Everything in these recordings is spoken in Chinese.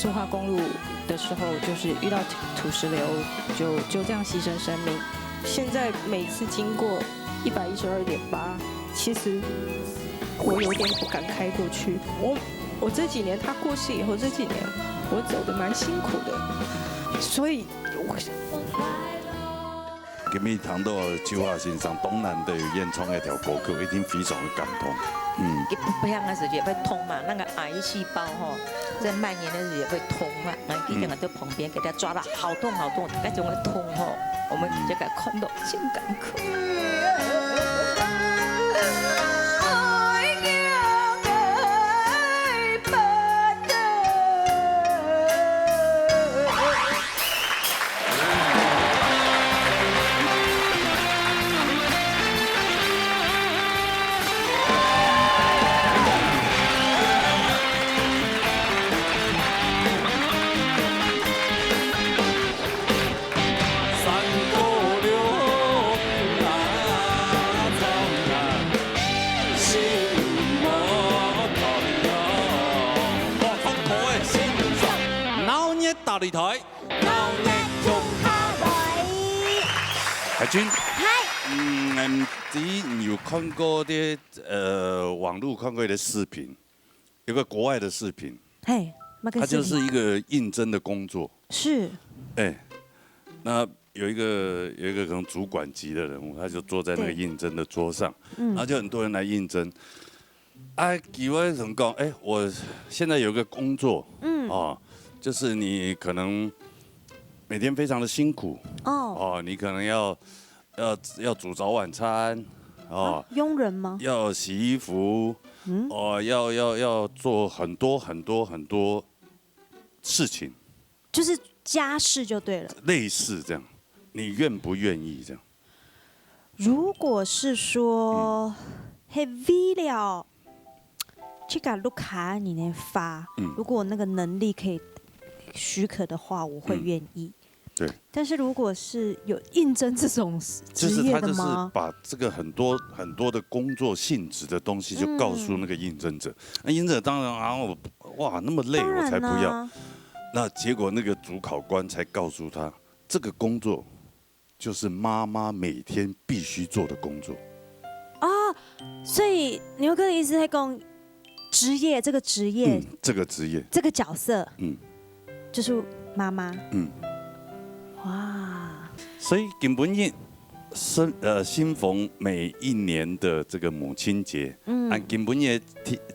苏花公路的时候，就是遇到土石流，就这样牺牲生命。现在每次经过112.8，其实我有点不敢开过去。我这几年他过世以后，这几年我走得蛮辛苦的，所以今日谈到秋华先生东南的演唱那条歌曲，一定非常的感动。培养的时候也会痛嘛，那个癌细胞哈，在蔓延的时候也会痛嘛，然后一定在旁边给他抓了，好痛好痛，那种会痛哈，我们就给看到真感慨。大擂台，海军，嗨，你有看过的网络看过的视频，有个国外的视频，它就是一个应征的工作，是，那有一个可能主管级的人物，他就坐在那个应征的桌上，然后就很多人来应征，几位人讲，我现在有个工作，就是你可能每天非常的辛苦你可能要煮早晚餐佣人吗？要洗衣服，要做很多事情，就是家事就对了，类似这样，你愿不愿意这样？如果是说为了这个路卡你能发，如果那个能力可以许可的话，我会愿意。对。但是如果是有应征这种职业的吗？就是他就是把这个很多的工作性质的东西就告诉那个应征者，那应征者当然哇那么累我才不要。那结果那个主考官才告诉他，这个工作就是妈妈每天必须做的工作。所以牛哥的意思是讲这个职业，这个角色，就是妈妈。哇！所以根本新逢每一年的这个母亲节，根本的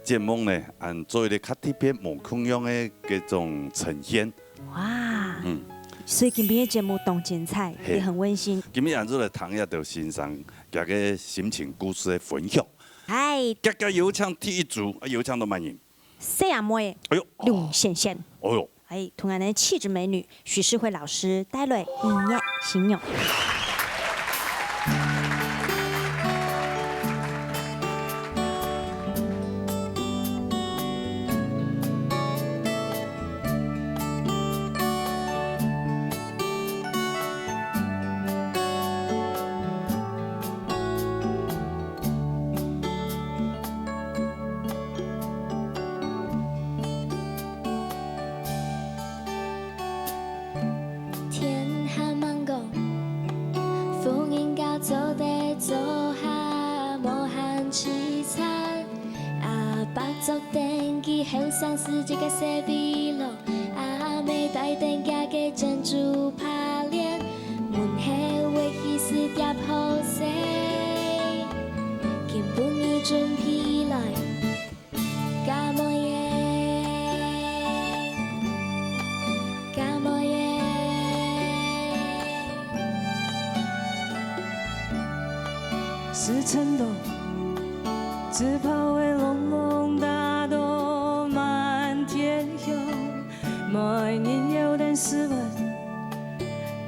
节目呢，做一个较特别母空用的各种呈现。哇！所以今天的节目动精彩，也很温馨。今日按做来谈一条欣赏这个心情故事的分享。加油唱第一组，油唱都满意。谢亚妹，陆宪宪，同样的气质美女许世慧老师带来音乐形容。作天气好像是这个西比路，妹带灯家嘅珍珠帕链，门口为彼此叠好势，根本已准备来，干么耶，干么耶，是承诺，只怕会隆隆大朵满天有，每年有点斯文，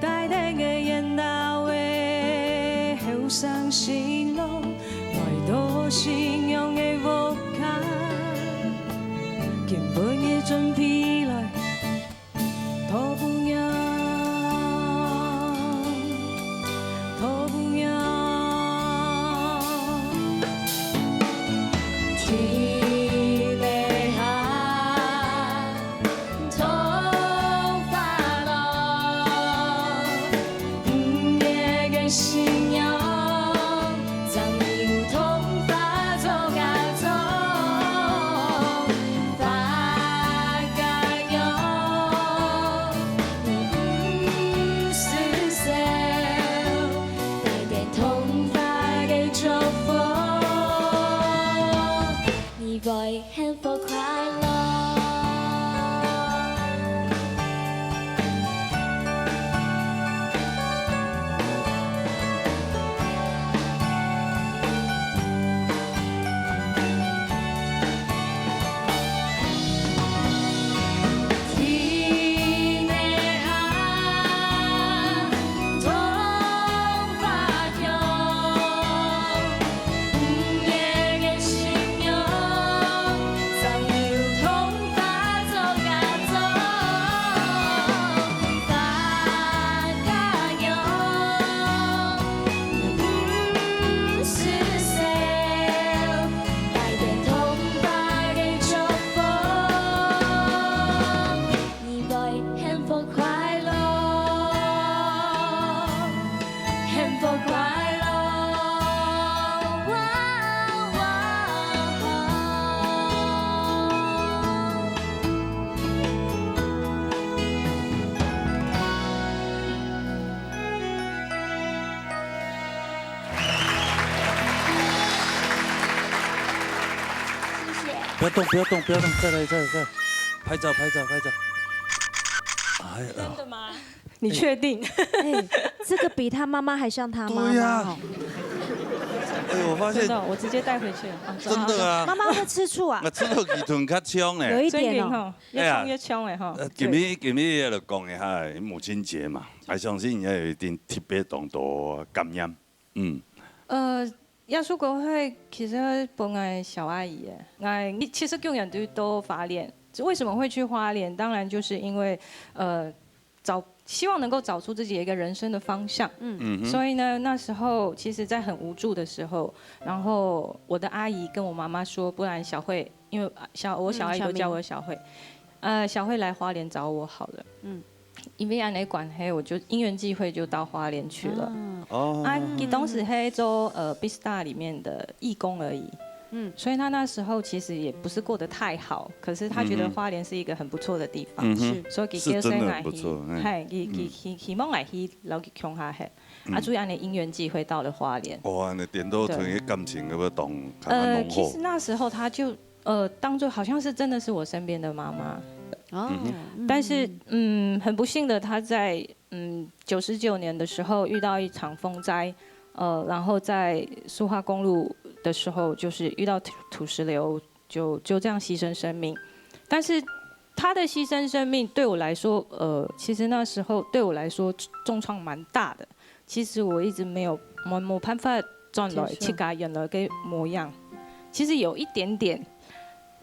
带点个烟大味，好伤心咯，爱到信用的无卡，根本已准备来，头不鸟，头不鸟。天。快乐。天的啊，童话乡，午夜的心영상류童话做甲做，大家用不是谁，改变童话的祝福。你會幸福快樂，幸福快樂。謝謝。不要动，不要动，不要动，再来，再来，再来，拍照，拍照，拍照。哎呀，的吗？你确定？哎，这个比他妈妈还像他妈对呀妈哦。哎，我发现真的，我直接带回去了。真的啊妈，妈会吃醋啊我，吃到鸡臀较呛有呢。一真点哦。的哈，越冲越冲的哈。今日就讲一下母親節嘛，我相信也有一定特別當到感染。嗯，亞叔國會其實本來小阿姨耶，我其實個人都花蓮，為什麼會去花蓮？當然就是因為希望能夠找出自己一個人生的方向。所以呢，那時候其實在很無助的時候，然後我的阿姨跟我媽媽說，不然小慧，因為我小阿姨都叫我小慧，小慧來花蓮找我好了。因為安尼關係，我就因緣際會就到花蓮去了。哦，當時係做Bista 裡面的義工而已。所以他那時候其實也不是過得太好，可是他覺得花蓮是一個很不錯的地方，所以是真的很不錯。係希望來去留去鄉下係，所以安尼因緣際會到了花蓮。哇，你點到同嘅感情咁樣當其實那時候他就當作好像是真的是我身邊的媽媽。哦，但是很不幸的，他在99年的時候遇到一場風災，然後在蘇花公路的時候，就是遇到土石流，就這樣犧牲生命。但是他的犧牲生命對我來說，其實那時候對我來說重創蠻大的。其實我一直沒辦法轉來去改原來嘅模樣。其實有一點點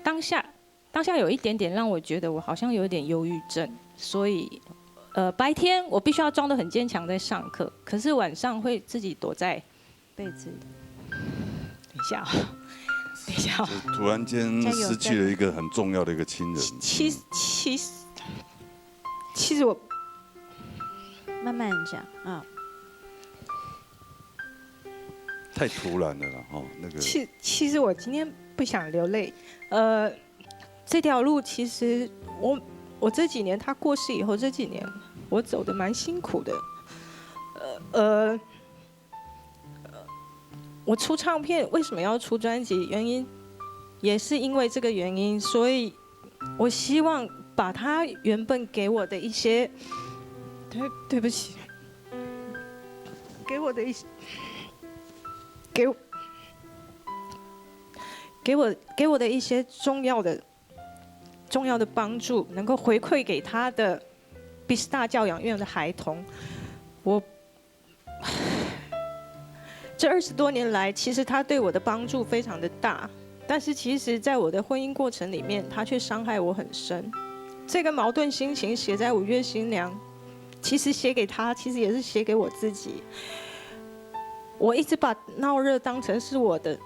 當下有一點點讓我覺得我好像有點憂鬱症，所以白天我必須要裝得很堅強在上課，可是晚上會自己躲在被子里。等一下，等一下，就突然間失去了一個很重要的一個親人。其實我慢慢講啊。太突然了啦，哈，那個。其實我今天不想流淚，這條路其實我這幾年他過世以後，這幾年我走得蠻辛苦的，我出唱片為什麼要出專輯？原因也是因為這個原因，所以我希望把他原本給我的一些，對不起，給我的一些，給我的一些重要的幫助，能夠回饋給他的 Bista 教養院的孩童。這20多年來，其實他對我的幫助非常的大，但是其實在我的婚姻過程裡面，他卻傷害我很深。這個矛盾心情寫在《五月新娘》，其實寫給他，其實也是寫給我自己。我一直把鬧熱當成是我的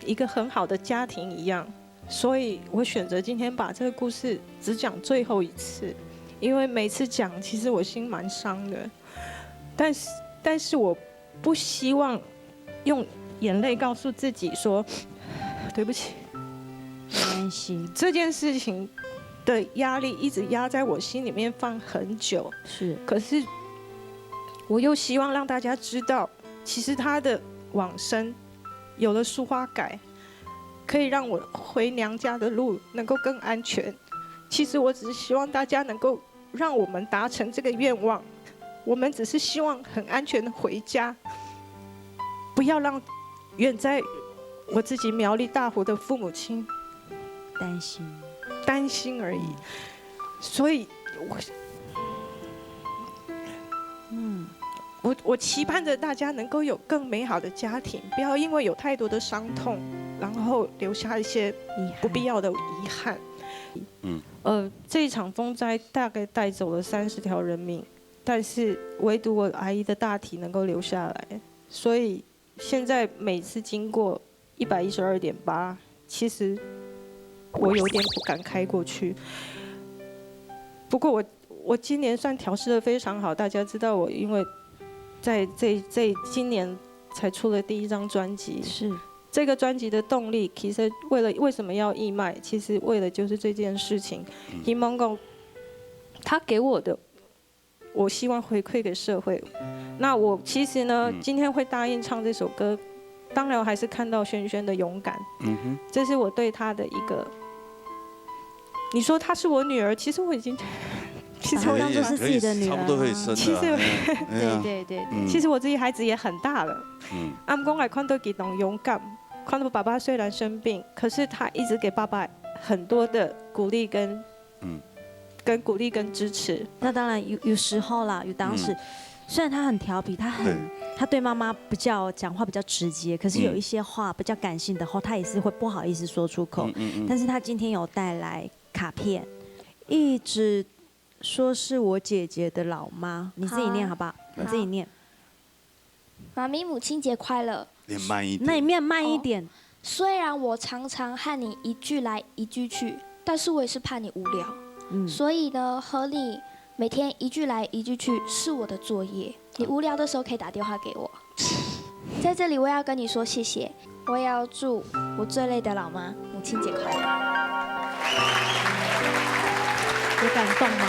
一個很好的家庭一樣，所以我選擇今天把這個故事只講最後一次，因為每次講其實我心蠻傷的，但是我不希望用眼淚告訴自己說對不起，沒關係，這件事情的壓力一直壓在我心裡面放很久，是，可是我又希望讓大家知道，其實他的往生有了蘇花改，可以让我回娘家的路能够更安全。其实我只是希望大家能够让我们达成这个愿望，我们只是希望很安全的回家，不要让远在我自己苗栗大湖的父母亲担心而已。所以我期盼着大家能够有更美好的家庭，不要因为有太多的伤痛，然后留下一些不必要的遗憾。这一场风灾大概带走了30条人命，但是唯独我阿姨的大体能够留下来，所以现在每次经过112.8，其实我有点不敢开过去。不过我今年算调试得非常好，大家知道我因为在今年才出了第1张专辑，是这个专辑的动力，其实为什么要义卖，其实为了就是这件事情。希望讲他给我的，我希望回馈给社会。那我其实呢，今天会答应唱这首歌，当然我还是看到萱萱的勇敢，这是我对她的一个。你说她是我女儿，其实我已经。其实我当作是自己的女儿，差不多可以生了。其实，对，其实我自己孩子也很大了。阿公还看到给懂勇敢，看到爸爸虽然生病，可是他一直给爸爸很多的鼓励跟鼓励跟支持。那当然有时候啦，有当时，虽然他很调皮，他对妈妈比较讲话比较直接，可是有一些话比较感性的话，他也是会不好意思说出口。但是他今天有带来卡片，一直说是我姐姐的老妈，你自己念好不好？你自己念。妈咪，母亲节快乐。念慢一点。那你念慢一点。虽然我常常和你一句来一句去，但是我也是怕你无聊。所以呢，和你每天一句来一句去是我的作业。你无聊的时候可以打电话给我。在这里我要跟你说谢谢，我也要祝我最累的老妈母亲节快乐。有感动吗？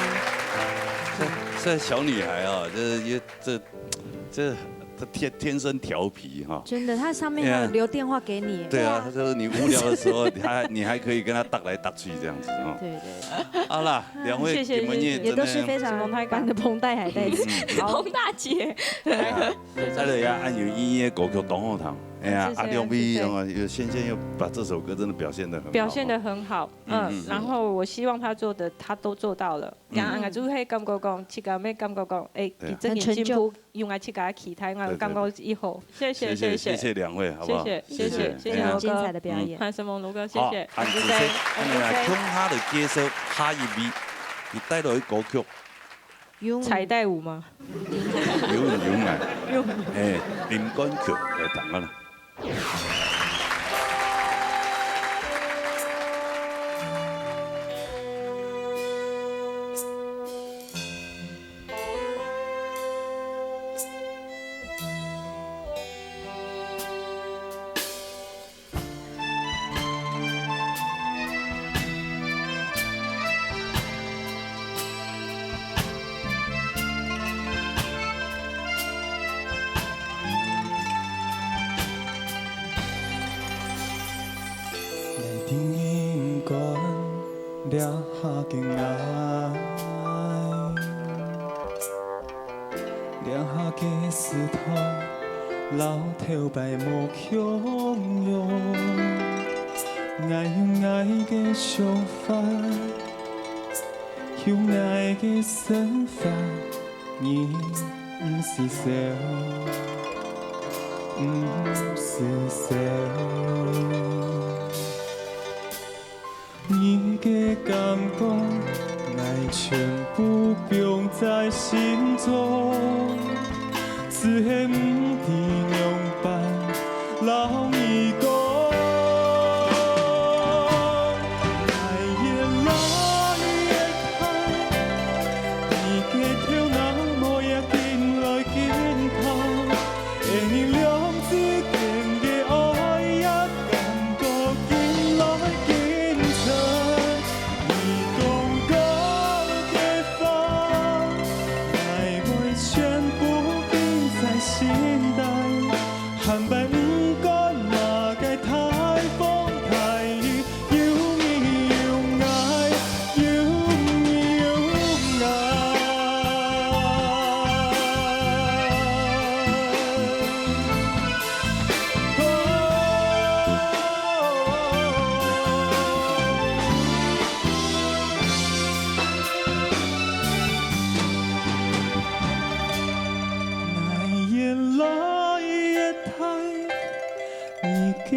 这小女孩啊，这天生调皮哈。真的，她上面还有留电话给你。对啊，就是你无聊的时候，你还可以跟她搭来搭去这样子哈。对。好啦，两位你们也都是非常般的彭大海带子。彭大姐。再来呀，按有音乐歌曲《东后堂》。哎呀，阿亮 V 先生又把这首歌真的表现得很好，然后我希望他做的他都做到了。让俺做迄感觉讲，七个咩感觉讲，以这件进步用来去给他期待，我感觉以后。谢谢两位，好不好？谢谢罗哥，精彩的表演。潘什么罗哥，谢谢。好，安子生，我们来听他的介绍，下一位，你带来歌曲。彩带舞吗？有哎，林冠球来弹啦。抓下紧爱，抓下嘅石头，老头白无汹涌，爱用爱嘅想法，用爱嘅身法，你不是笑，不是笑。你的感觉，爱全部放在心中，只恨不知用伴老你讲。爱越来越痛，你的头脑无也紧来紧痛，会你两字间的爱也感觉紧来紧痛。心内，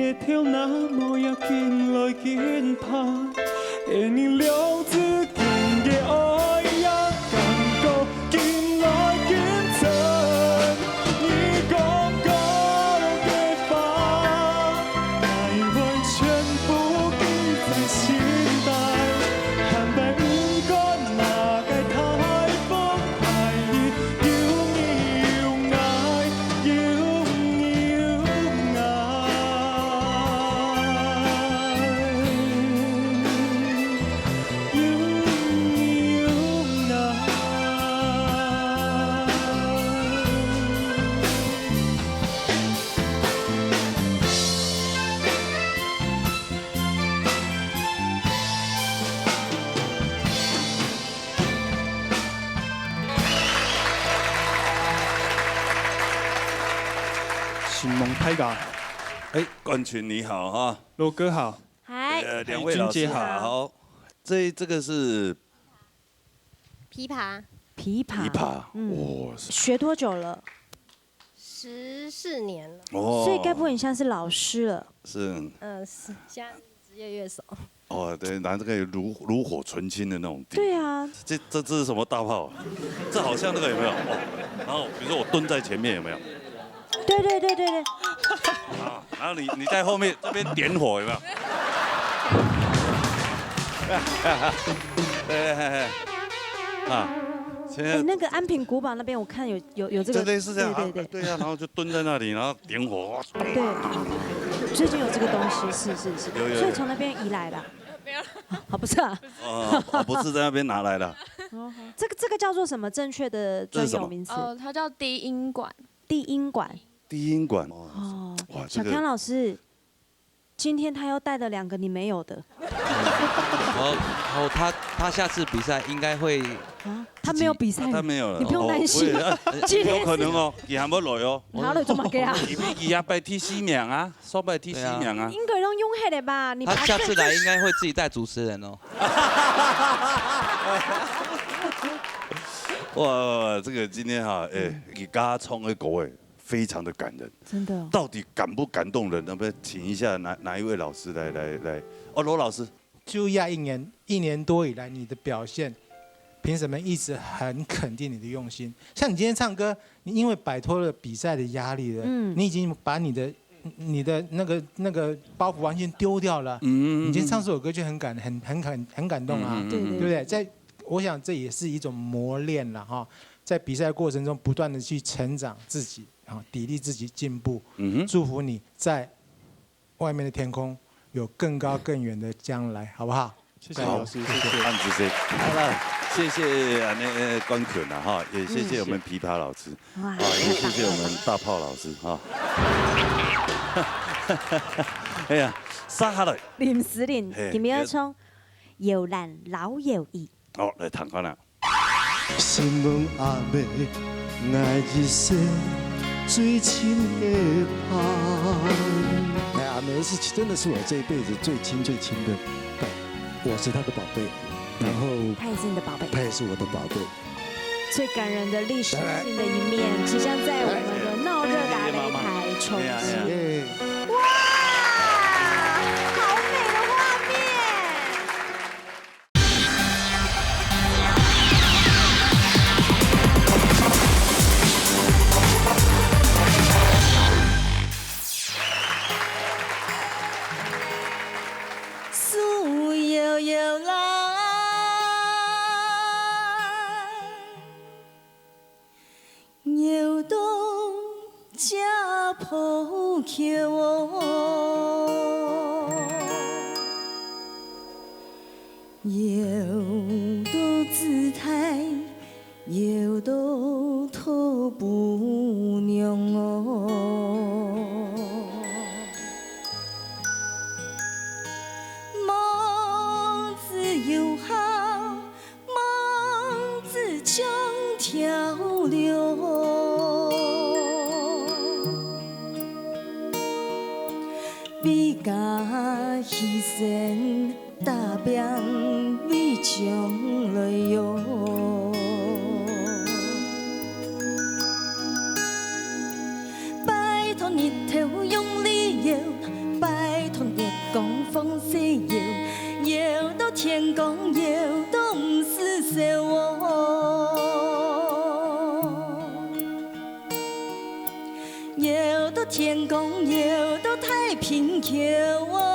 的跳那么也紧来紧拍，的你两字紧的爱呀，感觉紧来紧走，你讲过的话，台湾全部记在心内，坦白不管哪个台风台语，有你有爱，有你有新梦太嘎，哎，冠群你好哈，罗哥好，嗨，两位老师君姐好。这个是琵琶琵琶，琵琶，哇，学多久了？ 14年了，哦，所以该不会你现在是老师了？是现在是职业乐手。哦，对，拿这个炉火纯青的那种地。对啊，这是什么大炮？这好像那个有没有？哦，然后比如说我蹲在前面有没有？对对对对对，啊，然后你在后面这边点火有没有？啊，现在那个安平古堡那边我看有这个，这类似这样，对对对对呀，然后就蹲在那里，然后点火，对，最近有这个东西，是，有所以从那边移来的。没有，好不是啊，不是在那边拿来的。这个叫做什么正确的专有名词？它叫低音管。低音管。低音管。哦，哇，小康老师，今天他又带了2个你没有的。哦，他下次比赛应该会啊，他没有比赛，他没有了，你不用担心，有可能哦，伊还没来哦。哪里做乜嘅啊？伊也拜第4名啊，双拜第4名啊。应该用用黑的吧？你他下次来应该会自己带主持人哦。哇，这个今天哈，给嘎冲的各位非常的感人，真的。到底感不感动人？能不能请一下哪一位老师来？哦，罗老师。就亚一年多以来，你的表现，评审们一直很肯定你的用心。像你今天唱歌，你因为摆脱了比赛的压力了，你已经把你的那个包袱完全丢掉了。你今天唱这首歌就很感动啊，对不对？我想这也是一种磨练了哈，在比赛过程中不断的去成长自己，啊，砥砺自己进步。祝福你在外面的天空有更高更远的将来，好不好？谢谢老师，谢谢。案子谁？好了，谢谢那关肯啊哈，也谢谢我们琵琶老师，啊，也谢谢我们大炮老师哈。哎呀，杀下来！林司令，點樣唱？搖籃老搖兒。好，来弹看啦。心问阿妹，爱一生最亲的伴。哎，阿妹是真的是我这一辈子最亲的，我是她的宝贝，然后她也是你的宝贝，她也是我的宝贝。最感人的历史性的一面，即将在我们的闹热达擂台重现。哇，好美的画面！树摇摇来，摇动这破桥哦，摇动姿态，摇动土不娘哦。梦自由好，梦自将跳流。比甲牺牲，打拼为将来哟。拜托日头用力摇，拜天公有东是谁我，有到天公有到太平桥我。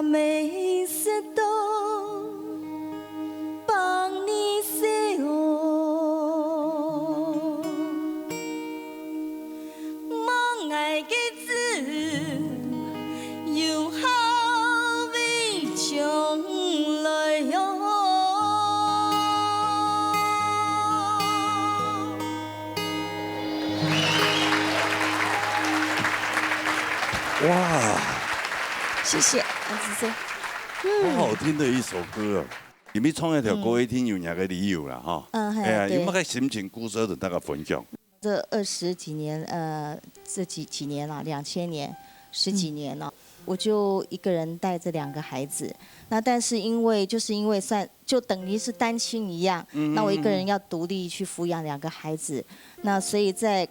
没识到，帮你写哦，梦爱的字又好比将来哟。哇！谢谢安子生。好好听的一首歌哦。你们创一条歌一听有两个理由啦哈。哎呀，有冇个心情故事同大家分享？这20几年，这几年了，2000年10几年了，我就一个人带着2个孩子。那但是因为就等于是单亲一样，那我一个人要独立去抚养2个孩子，那所以在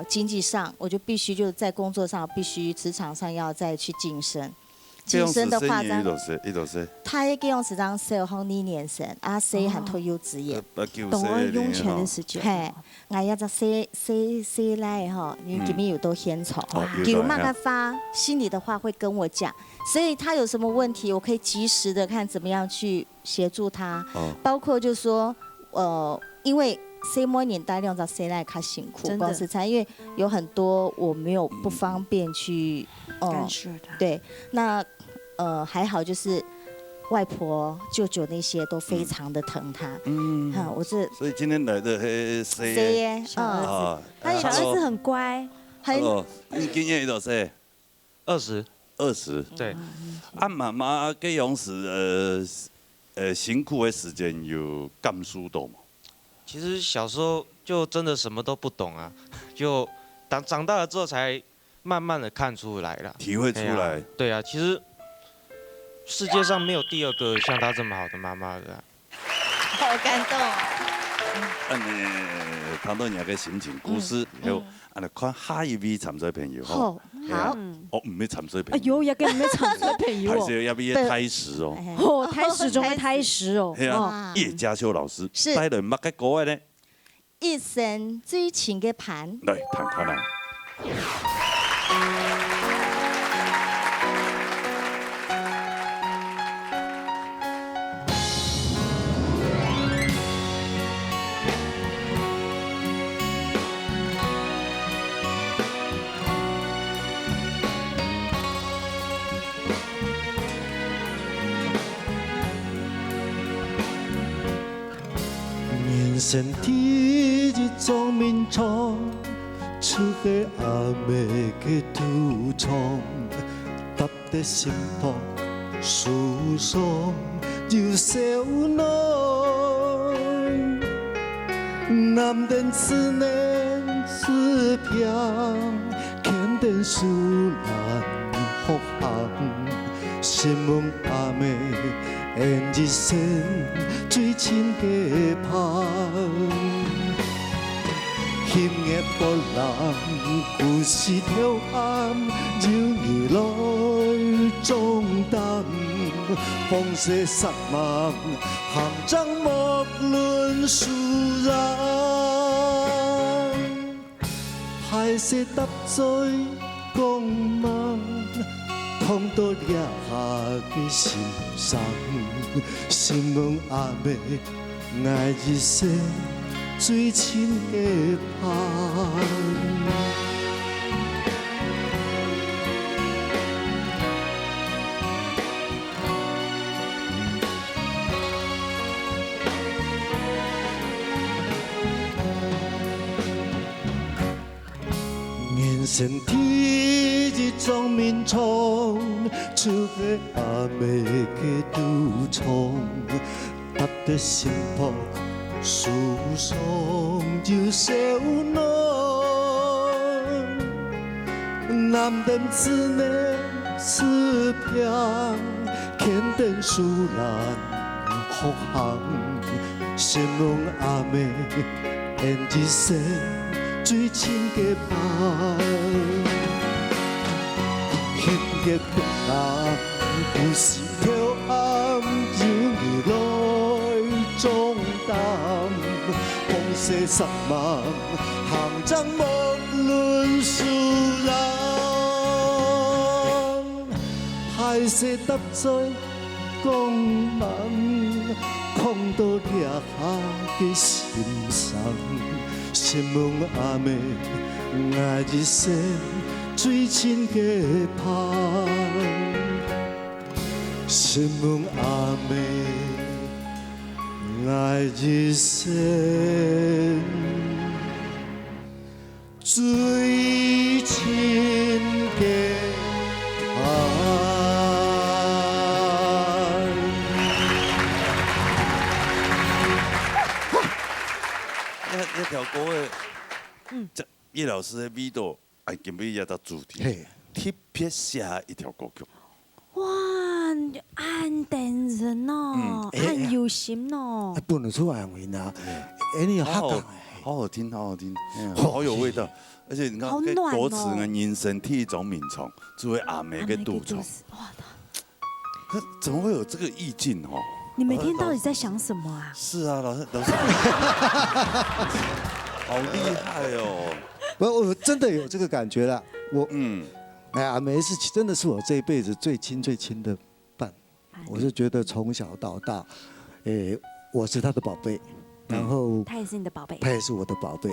经济上，我就必须就在工作上必须职场上要再去晋升。晋升的话，他也给用是张社行2年生，啊，谁很退休职业，懂了用钱的时间。嘿，我要只谁来哈，你里面有多献丑，有慢慢发，心里的话会跟我讲，所以他有什么问题，我可以及时的看怎么样去协助他，包括就说因为。谁摸年代用着谁来较辛苦，光是餐，因为有很多我没有不方便去干涉他。对，那还好就是外婆、舅舅那些都非常的疼他。我是。所以今天来的谁耶？小儿子，他小儿子很乖，很。你今年多少岁？20。对。啊，妈妈给养时辛苦的时间有感受到吗？其实小时候就真的什么都不懂啊，就长大了之后才慢慢的看出来了，体会出来。对啊，其实世界上没有第2个像她这么好的妈妈的。好感动。谈到2个心情故事，有看下一位参赛朋友哈。好。我唔要参赛朋友。有一个唔要参赛朋友。还是要不要胎石哦？胎石中的胎石哦。系啊，叶嘉修老师带来乜嘅歌呢？一生最情嘅盘。来，弹看啦。人生第一种面窗，出个阿妹嘅独窗，搭在心房，诉说有小浓。男人思念思飘，牵电树兰福行，心梦阿妹。演一生最亲的旁，险恶波浪，故事跳暗，绕你来中担，风雪杀梦，行将莫论殊然，海誓搭水讲梦。碰到惹下嘅心伤，心望阿妹爱一生最亲的伴。人生第一种面窗，出个阿妹嘅独窗，搭在心房，诉说有小浓。男人思念思飘，牵电树兰福行，心望阿妹演一生最深的梦。幸福的有时跳暗由你来装担，风雪散漫，行将无论输人，海誓搭在光芒，碰到掠下的心伤，心问阿妹爱一生最亲的盼，心问阿妹爱一生最亲的盼。那条歌的，叶老师的味道，哎，根本也到主题，特别写一条歌曲。哇，按电人哦，按有心哦，不能出安慰呐，你有好好听，好好听，好有味道。而且你看，歌词呢，人生替一种名从，作为阿妹跟杜从，哇，可怎么会有这个意境哦？你每天到底在想什么啊？是啊，老师，好厉害哦！我真的有这个感觉了。阿梅是真的是我这一辈子最亲的伴。我是觉得从小到大，我是他的宝贝，然后他也是你的宝贝，他也是我的宝贝。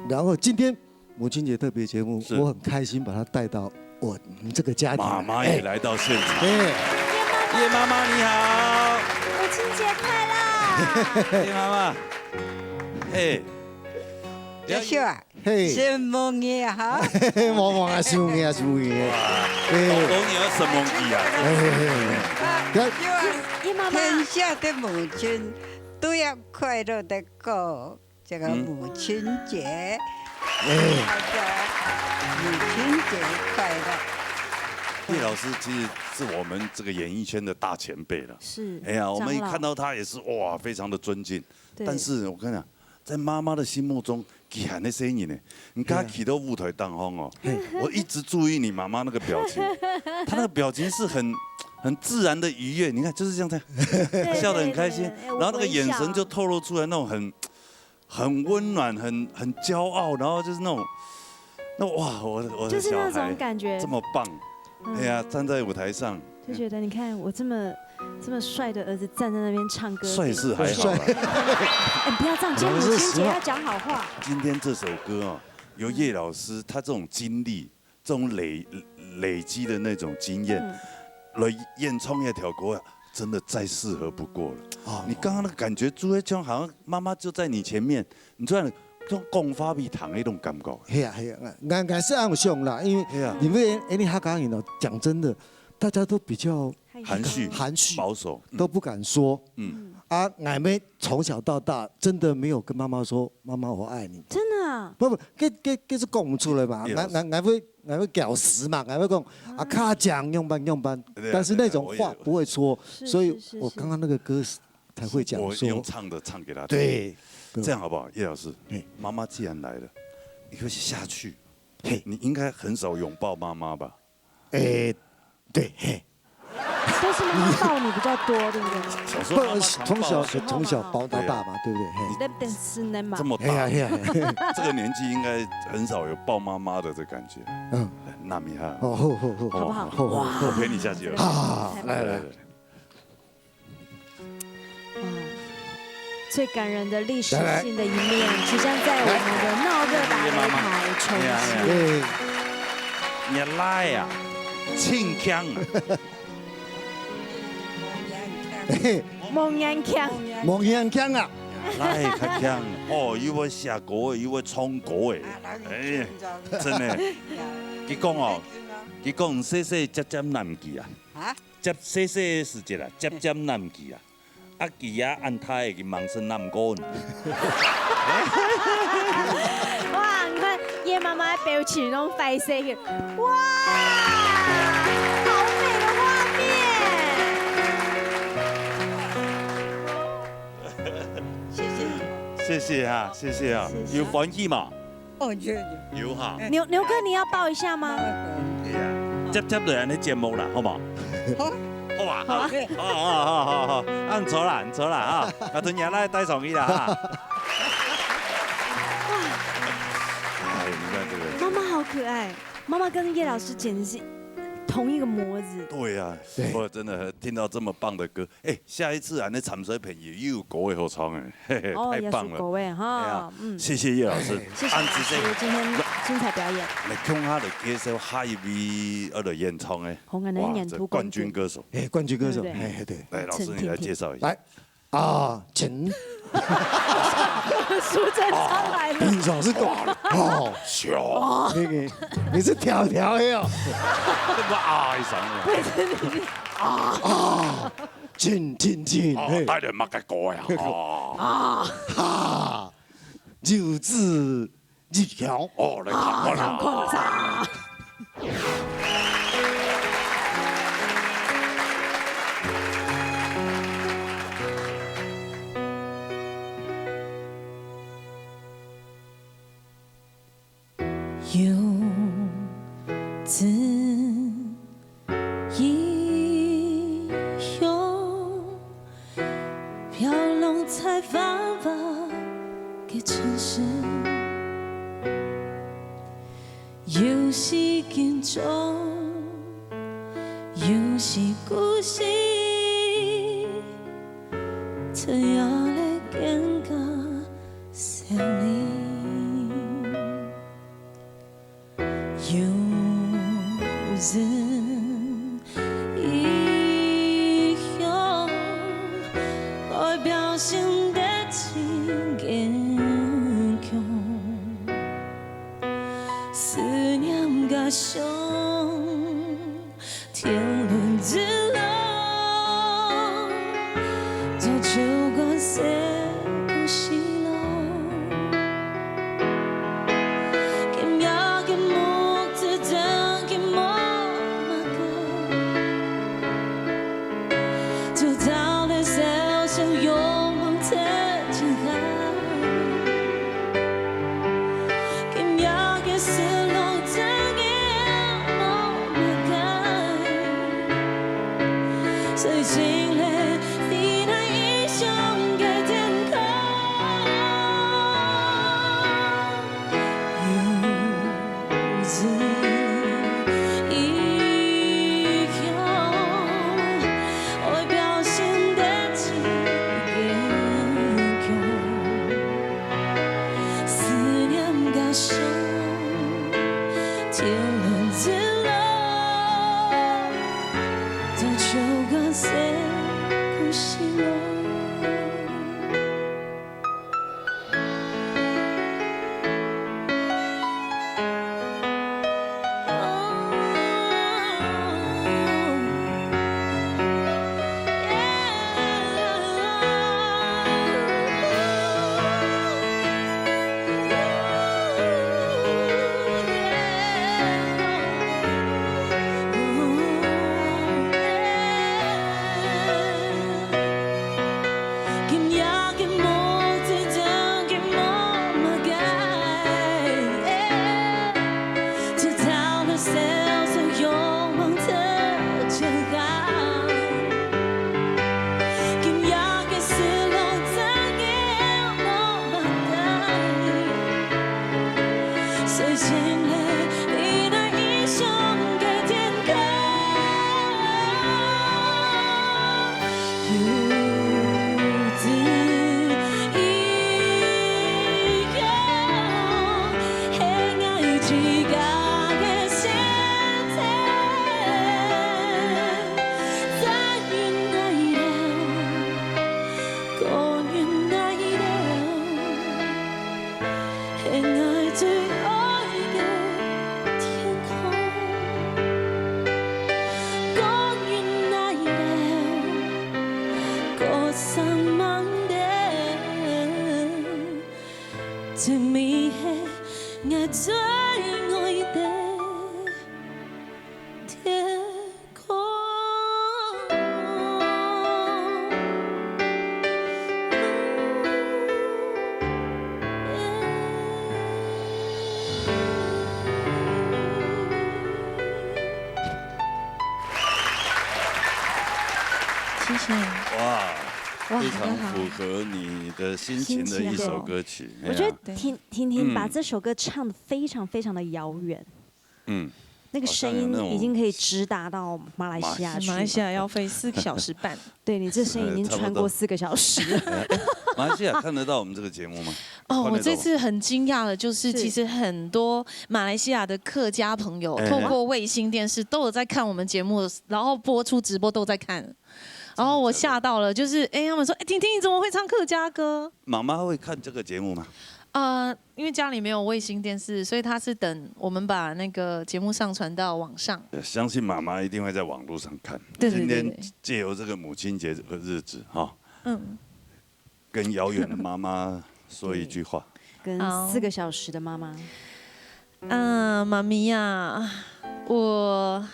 然后今天母亲节特别节目，我很开心把他带到我们这个家庭。妈妈也来到现场。叶妈妈你好，母亲节快乐！叶妈妈，小秀啊，什么嘢哈？忙啊，什么嘢？讲你要什么意啊？叶妈妈，天下的母亲都要快乐的过这个母亲节。大家母亲节快乐！叶老师其实是我们这个演艺圈的大前辈了。是。哎呀，我们一看到他也是哇，非常的尊敬。但是我跟你讲，在妈妈的心目中，给喊的声音呢，你刚刚起到舞台当中哦，我一直注意你妈妈那个表情，她那个表情是很自然的愉悦，你看就是这样笑得很开心，然后那个眼神就透露出来那种很温暖、很骄傲，然后就是那哇，我的就是那小孩种感觉这么棒。哎呀，站在舞台上就觉得，你看我这么帅的儿子站在那边唱歌，帅是还好啦。哎，不要这样，今天母亲节要讲好话。今天这首歌啊，由叶老师他这种经历、这种累积的那种经验，来演唱一条歌啊，真的再适合不过了。你刚刚的感觉，朱慧琼好像妈妈就在你前面，你突然。种讲花蜜糖那种感觉，是啊，俺是暗想啦，因为你们你哈港人哦，讲真的，大家都比较含蓄、保守，都不敢说。俺们从小到大真的没有跟妈妈说“妈妈我爱你”，真的啊？不，这是讲不出来嘛。俺会屌丝嘛，俺会讲啊，卡讲用班，但是那种话不会说，所以我刚刚那个歌才会讲说，我用唱的唱给他听。对。这样好不好，叶老师？妈妈既然来了，你可以下去。你应该很少拥抱妈妈吧？对。都是妈妈抱你比较多，对不对？小时候从小抱到大嘛，对不对？这么大，这个年纪应该很少有抱妈妈的这感觉。那米哈，好不好？我陪你下去了。好，来。最感人的历史性的一面，即将在我们的闹热打擂台重现。你来呀，庆腔啊！蒙眼腔啊！来较腔哦，又要写歌的，又要唱歌的，哎，真的。佢讲哦，佢讲细渐难记啊，细时节啦，渐难记啊。啊，记啊，按太嘅忙生南歌。哇，你看叶妈妈表情拢快死去，哇，好美的画面。谢谢哈，谢谢啊，有欢喜嘛？哦，有。有哈。牛哥，你要抱一下吗？可以啊，接就安尼节目啦，好不好？好。好啊，好，啊唔错啦啊，阿屯爷来带上去啦哈。哎，你看这个。妈妈好可爱，妈妈跟叶老师简直是同一个模子。对呀，我真的听到这么棒的歌，哎，下一次啊，那参水片也有各位合唱哎，嘿嘿，太棒了。各位哈，谢谢叶老师，谢谢老师今天精彩表演。来看下的介绍下一位的演唱哎，红安的演出冠军歌手，哎，冠军歌手，哎对，来老师你来介绍一下。来啊，陈。苏贞昌来了，林爽是大了，哦，小，那个你是条条的哦，我啊一声了，不是你啊，进，大人马个歌呀，哈，肉质日强，哦，来看看啦。游子英雄，飘浪在繁华的城市，有时紧张，有时孤寂，怎样来更加想你？有人英雄，爱表现得真坚强，思念甲伤，天伦之乐，早就关系不息了。最近嘞，你那英雄的天空，有日英雄，爱表现得真坚强，思念甲伤，天伦之乐。早就关系不息了。最近嘞，你那英雄的天空，游子英雄，很爱自家的身体，在云内了，高云内了，很爱最。谢。哇，非常很好符合你的心情的一首歌曲。我觉得哎呀婷把这首歌唱得非常非常的遥远，那个声音已经可以直达到马来西亚去。马来西亚要飞4个小时半。对你这声音已经穿过4个小时了。马来西亚看得到我们这个节目吗？哦，我这次很惊讶的就是，其实很多马来西亚的客家朋友透过卫星电视都有在看我们节目，然后播出直播都在看。然后我吓到了，就是他们说，婷婷你怎么会唱客家歌？妈妈会看这个节目吗？因为家里没有卫星电视，所以他是等我们把那个节目上传到网上。相信妈妈一定会在网络上看。对。今天借由这个母亲节这个日子跟遥远的妈妈说一句话。跟4个小时的妈妈。妈咪呀，我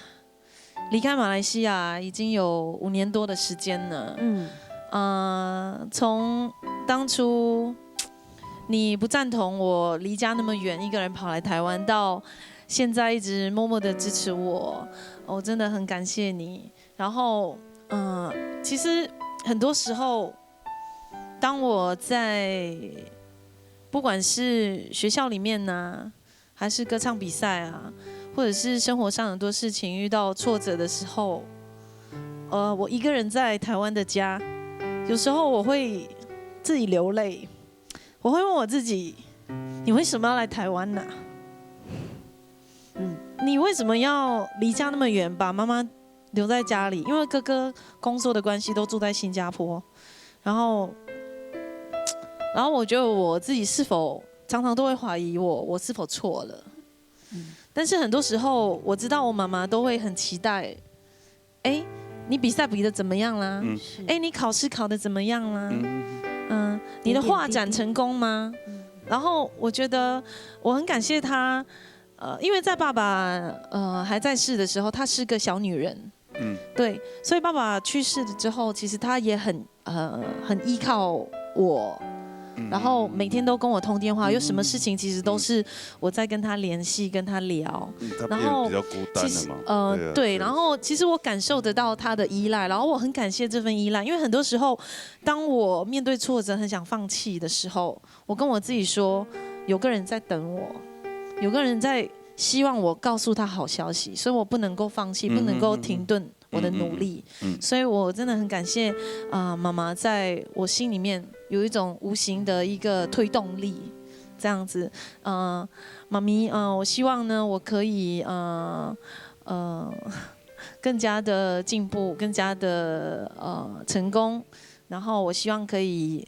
离开马来西亚已经有5年多的时间了。从当初你不赞同我离家那么远，一个人跑来台湾，到现在一直默默的支持我，我真的很感谢你。然后，其实很多时候，当我在不管是学校里面呢，还是歌唱比赛啊，或者是生活上很多事情遇到挫折的时候，我一个人在台湾的家，有时候我会自己流泪。我会问我自己，你为什么要来台湾呢？你为什么要离家那么远，把妈妈留在家里？因为哥哥工作的关系都住在新加坡，然后我觉得我自己是否常常都会怀疑我是否错了。但是很多时候我知道我妈妈都会很期待，你比赛比得怎么样啦？你考试考得怎么样啦？你的画展成功吗？然后我觉得我很感谢他，因为在爸爸还在世的时候，她是个小女人，对，所以爸爸去世了之后，其实她也很依靠我。然后每天都跟我通电话，有什么事情其实都是我在跟他联系、跟他聊。然后比较孤单的嘛。对，然后其实我感受得到他的依赖，然后我很感谢这份依赖，因为很多时候，当我面对挫折、很想放弃的时候，我跟我自己说，有个人在等我，有个人在希望我告诉他好消息，所以我不能够放弃，不能够停顿我的努力。所以我真的很感谢妈妈在我心里面有一种无形的一个推动力，这样子。妈咪，我希望呢，我可以更加的进步，更加的成功。然后我希望可以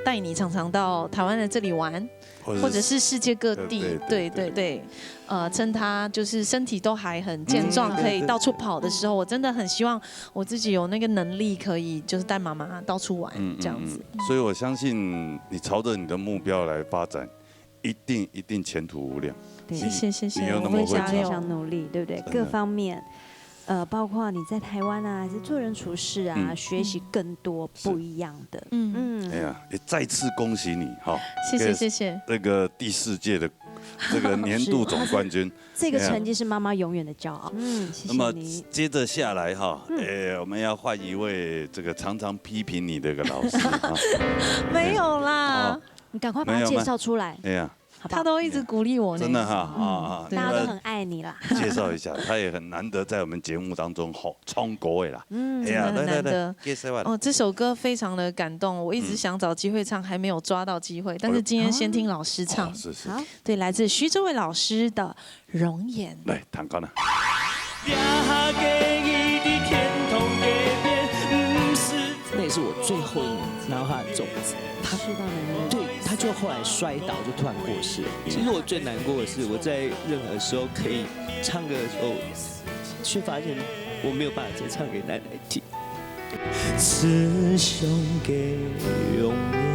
带你常常到台湾的这里玩，或者是世界各地。对，趁他就是身体都还很健壮，可以到处跑的时候，我真的很希望我自己有那个能力，可以就是带妈妈到处玩这样子。所以我相信你朝着你的目标来发展，一定前途无量。谢谢，你又那么会非常努力，对不对？各方面。包括你在台湾啊，还是做人处事啊，学习更多不一样的。哎呀，也再次恭喜你哈！谢谢。这个第4届的这个年度总冠军，这个成绩是妈妈永远的骄傲。谢谢你。那么接着下来哈，我们要换一位这个常常批评你的一个老师。没有啦，你赶快把他介绍出来。哎呀。他都一直鼓励我呢，真的哈大家都很爱你啦。介绍一下，他也很难得在我们节目当中冲国的啦。真的很难得。这首歌非常的感动，我一直想找机会唱，还没有抓到机会，但是今天先听老师唱。是。对，来自徐志伟老师的《容颜》。来，弹高呢。那也是我最后一年拿到他的种子，他就后来摔倒，就突然过世。其实我最难过的是，我在任何时候可以唱歌的时候，却发现我没有办法再唱给奶奶听。只想给容颜。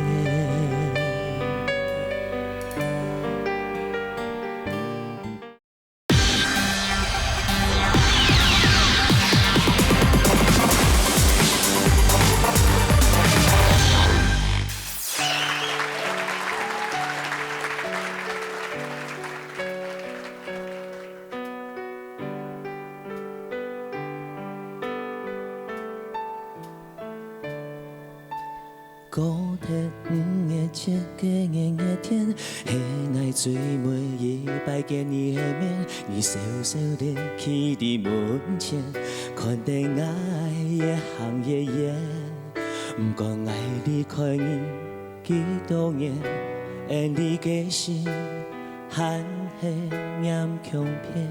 孤单的这个圆的天，黑爱最每一摆见你的面，你小小的去你门前，看见爱的行夜夜，不管爱离开你几多年，而你的心还是念强骗。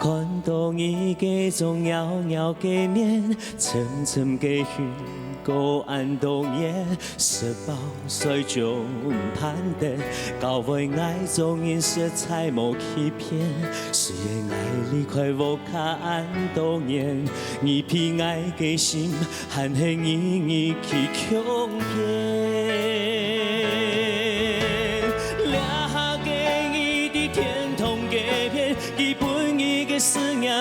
看到你家中遥遥的面，层层的云高暗冬夜，18歲就攀登，到尾愛總因色彩無欺騙，雖然愛離開無卡安多年，你偏愛的心還是你去強騙。思念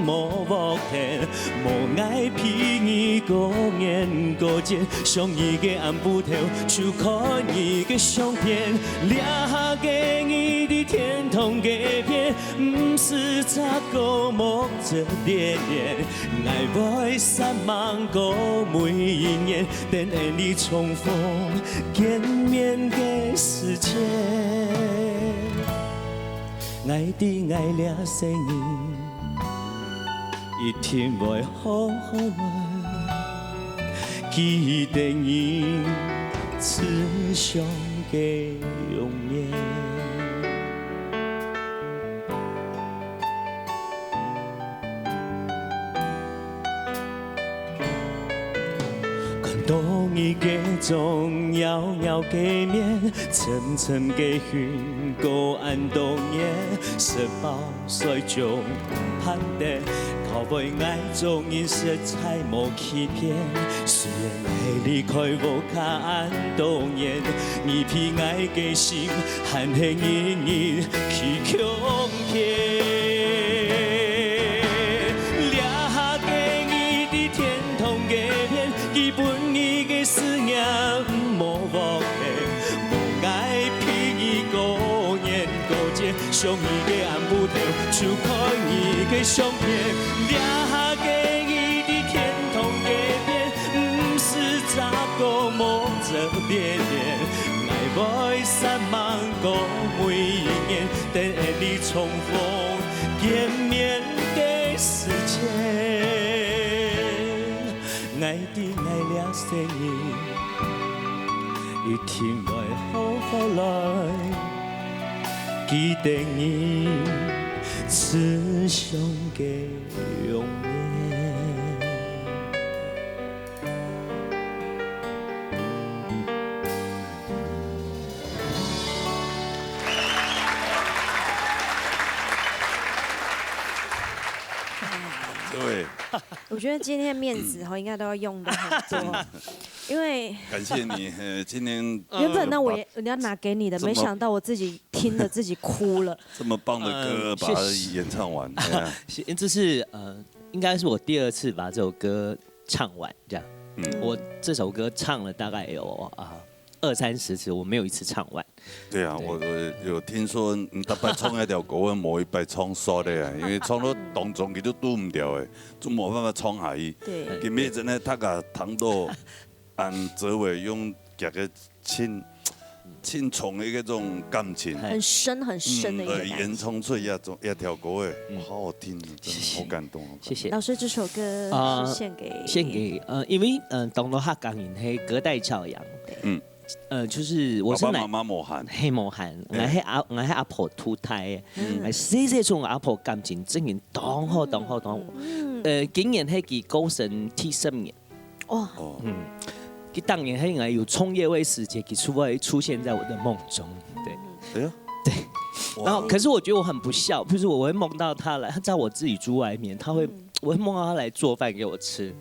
无目天，无爱骗伊过年过节，上伊个暗布条，就看伊个相片，掠下个伊的天堂个片，不是咋个梦着恋恋，爱会散漫过每一年，等待你重逢见面的时间。爱的爱了生意，一天会好好来，记得你慈祥的容颜。当伊家中遥遥的面，层层的云高暗冬夜，18歲就攀登，到尾愛總因色彩無欺騙，雖然愛離開無卡安多年，你偏愛的心還是你去強騙。思念无目的，无爱骗伊过年过节，上伊个暗布条，就看伊个相片，掠下个伊的天堂个边，不是咋个梦着恋恋，爱会散漫过每一年，等下你重逢见面的时间。愛的愛了生意，一天會好好來，記得你慈祥的容顏。对，我觉得今天面子哈应该都要用的很多，因为感谢你，今天原本呢我要拿给你的，没想到我自己听了自己哭了。这么棒的歌把它演唱完，这是应该是我第2次把这首歌唱完，这样。我这首歌唱了大概有20-30次，我没有一次唱完。对啊，我有听说你大摆唱一条歌，我某一摆唱煞的啊，因为唱到当中佢都拄唔掉的，就冇办法唱下去。对，今日真的他甲唐豆按泽伟用夹个轻重的嗰種感情，很深很深的一个感情。演唱出一條歌誒，好好聽，真的好感動。謝謝老師，這首歌是獻給因為當到客家人係隔代教養，就是我是媽媽無限，係無限，我係阿婆脫胎嘅，細從阿婆感情真然當好，竟然係佢高神70年，哇，佢當年係我有創業為世界，佢出現在我的夢中，對，哎呀，對，然後可是我覺得我很不孝，譬如我會夢到他來，他在我自己住外面，我會夢到他來做飯給我吃，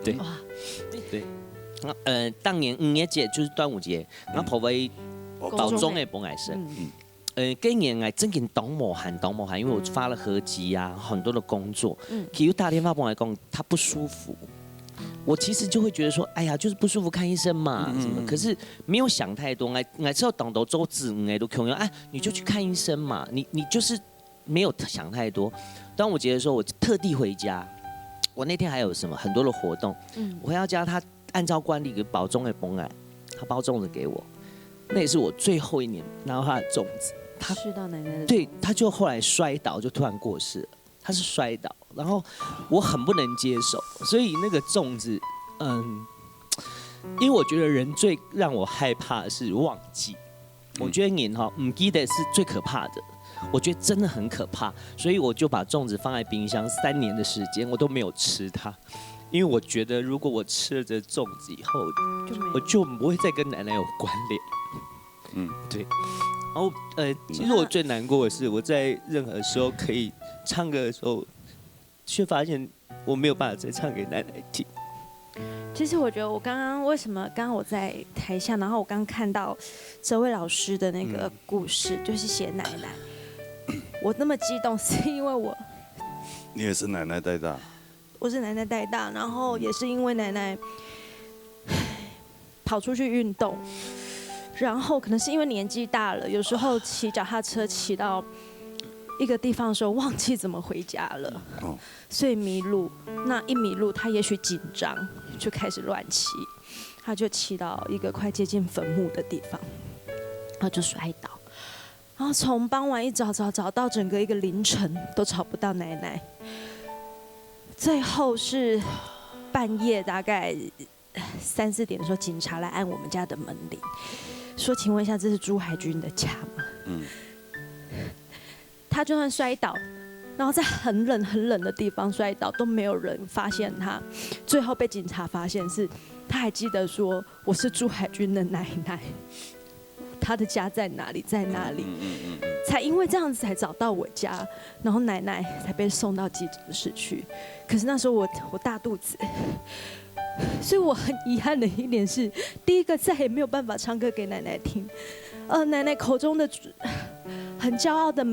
對，對。當年5月節就是端午節，我婆為保中嘅本來生，今年我真嘅懂無限，因為我發了合集啊，很多的工作，其實打電話幫我講，他不舒服，我其實就會覺得說，哎呀，就是不舒服，看醫生嘛，什麼，可是沒有想太多，我之後等到周子都窮啊，你就去看醫生嘛，你就是沒有想太多。端午節的時候，我特地回家。我那天还有什么很多的活动，我还要叫他按照惯例给包粽的崩来，他包粽子给我，那也是我最后一年拿到他的粽子。他吃到奶奶的，对，他就后来摔倒，就突然过世了。他是摔倒，然后我很不能接受，所以那个粽子，因为我觉得人最让我害怕的是忘记。我觉得你唔记得是最可怕的，我觉得真的很可怕，所以我就把粽子放在冰箱3年的时间，我都没有吃它，因为我觉得如果我吃了这粽子以后，我就不会再跟奶奶有关联。对。然后其实我最难过的是，我在任何时候可以唱歌的时候，却发现我没有办法再唱给奶奶听。其实我觉得我刚刚我在台下，然后我刚看到这位老师的那个故事，就是写奶奶。我那么激动，是因为你也是奶奶带大，我是奶奶带大，然后也是因为奶奶跑出去运动。然后可能是因为年纪大了，有时候骑脚踏车骑到一个地方的时候，忘记怎么回家了，所以迷路。那一迷路，他也许紧张，就开始乱骑，他就骑到一个快接近坟墓的地方，然后就摔倒。然后从傍晚一找到整个一个凌晨都找不到奶奶，最后是半夜大概3、4点的时候，警察来按我们家的门铃。说，请问一下，这是朱海军的家吗？他就算摔倒，然后在很冷的地方摔倒，都没有人发现他。最后被警察发现是，他还记得说我是朱海军的奶奶，他的家在哪里，在哪里？才因为这样子才找到我家，然后奶奶才被送到急诊室去。可是那时候我大肚子。所以我很遗憾的一点是，第一个再也没有办法唱歌给奶奶听，奶奶口中的很骄傲的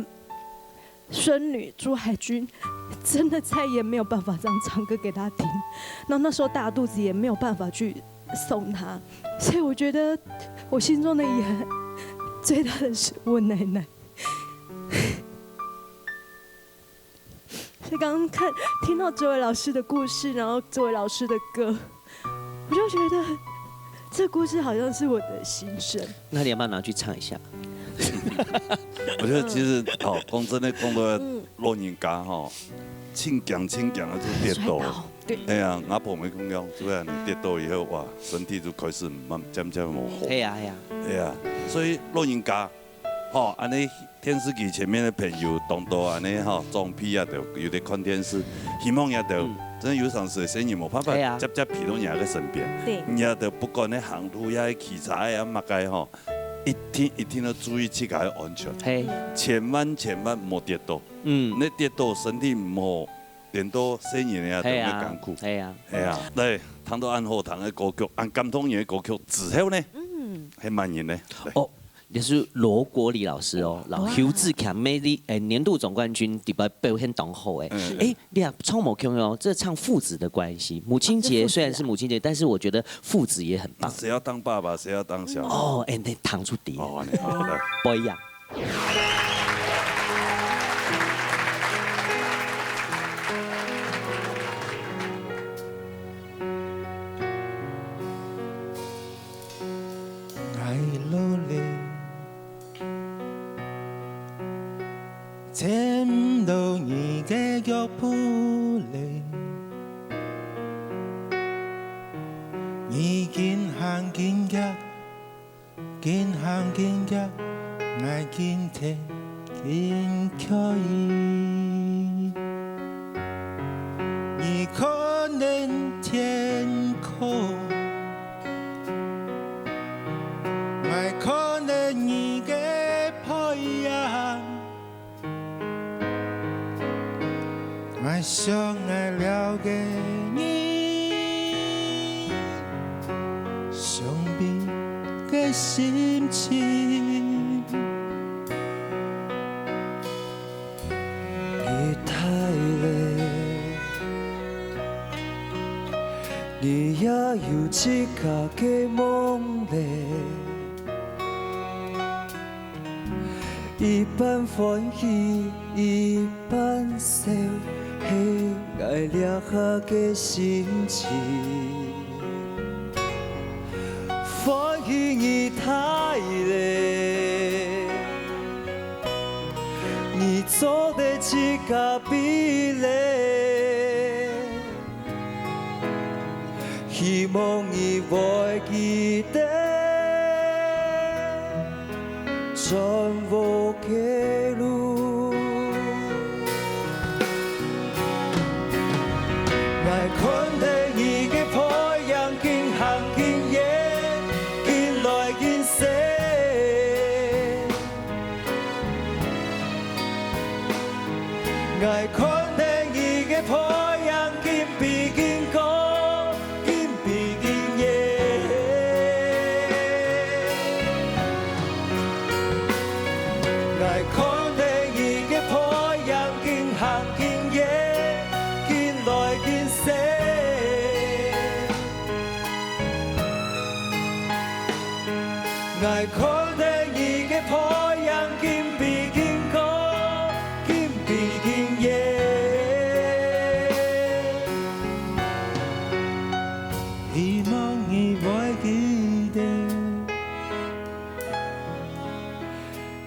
孙女朱海军，真的再也没有办法这样唱歌给她听。然后那时候大肚子也没有办法去送她，所以我觉得我心中的遗憾最大的是我奶奶。所以刚刚听到这位老师的故事，然后这位老师的歌，我就觉得这故事好像是我的心声。那你要不要拿去唱一下？我觉得其实讲真的，讲到老人家轻强啊，就跌倒。对。哎呀，阿婆没讲了，主要你跌倒以后，哇，身体就开始渐模糊。哎呀。所以老人家，安尼电视机前面的朋友，当多安尼装逼啊，就有点看电视，希望也就真有上时生意冇办法，接皮到人家身边，也就不管你行路呀、器材呀、乜嘅一天都注意自己的安全，千萬莫跌倒。你跌倒身體唔好，連到生意也都會艱苦。係啊。嚟，聽到安好聽嘅歌曲，按感動人嘅歌曲之後呢，係乜嘢呢？也是羅國禮老師哦，老邱志強年度總冠軍，第八表現當好哎，你啊超冇 Q 哦，這唱父子的關係。母親節雖然是母親節，但是我覺得父子也很棒。誰要當爸爸，誰要當小孩？那唐出底，不一樣。聽到你嘅腳步嚟，你見行見腳，見行見腳，愛見天見可以，你可能天空，愛可能你嘅破樣。我想愛了解你想必嘅心情，你太累，你也有自家嘅夢嘞，一半歡喜一半愁。嘿，爱掠下的心情，欢喜你太累，你做的一个比例，希望你会记得，全部的路。爱看待你的破样，经行经验，经来经世。爱看待你的破样，经比经过，经比经验。爱看待你的破样，经行经验，经来经世。爱看待你的破样，经比经过，经比经验。希望你会记得，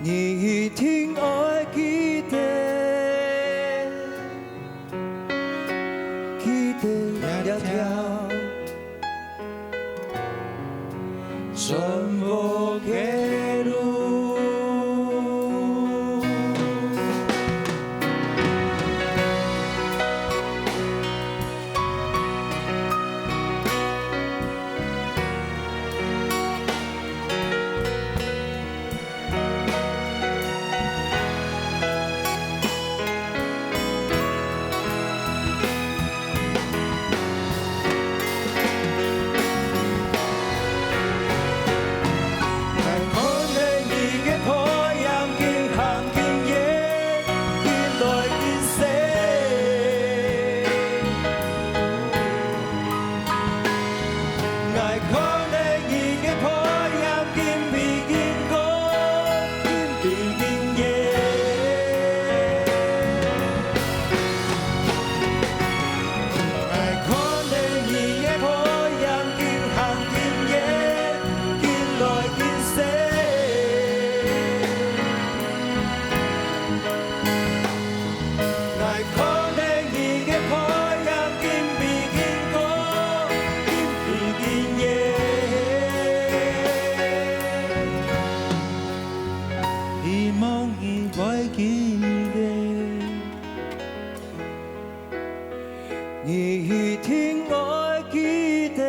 你一定会记得，记得条条全部的路。希望你会记得，你一定会记得，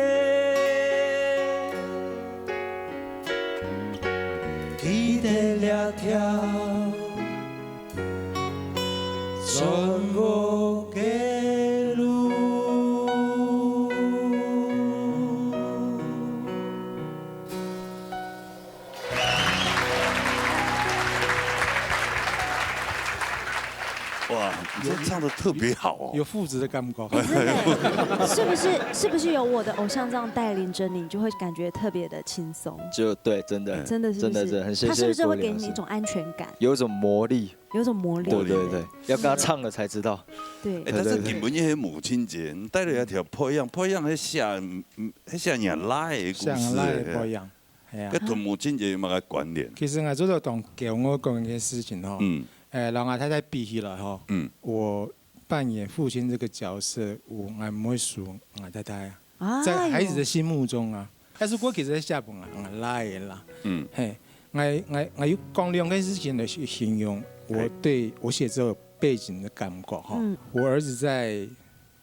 记得了条全部的路。哇，你这唱的特别好哦，有父子的感觉。是不是有我的偶像这样带领着你，就会感觉特别的轻松？就对，真的，真的是不是真的很谢谢。他是不是会给你一种安全感？有一种魔力，有一种魔力。对，要跟他唱了才知道。对。但是今年迄母亲节，你带了一条破样，破样迄下人来的故事。下来的破样，系啊。跟同母亲节有冇个关联？其实我做到同我讲一件事情哈。让我太太比起来哈，我扮演父亲这个角色，我唔会输我太太啊，在孩子的心目中啊，但是我其实在下半啊，我来的啦，嘿，我有讲两件事情来形容我对我写这个背景的感觉哈。我儿子在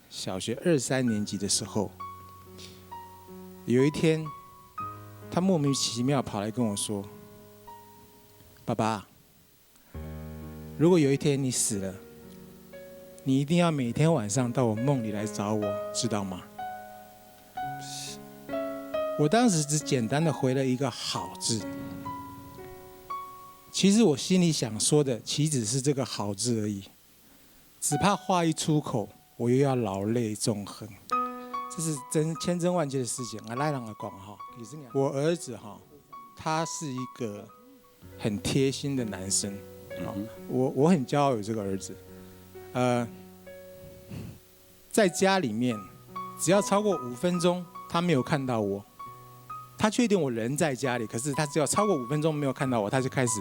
小学2、3年级的时候，有一天，他莫名其妙跑来跟我说：“爸爸。”如果有一天你死了，你一定要每天晚上到我梦里来找我，知道吗？我当时只简单的回了一个好字，其实我心里想说的岂止是这个好字而已，只怕话一出口，我又要老泪纵横。这是千真万确的事情。我来让我讲哈，我儿子哈，他是一个很贴心的男生。我很骄傲有这个儿子，在家里面，只要超过5分钟，他没有看到我，他确定我人在家里，可是他只要超过5分钟没有看到我，他就开始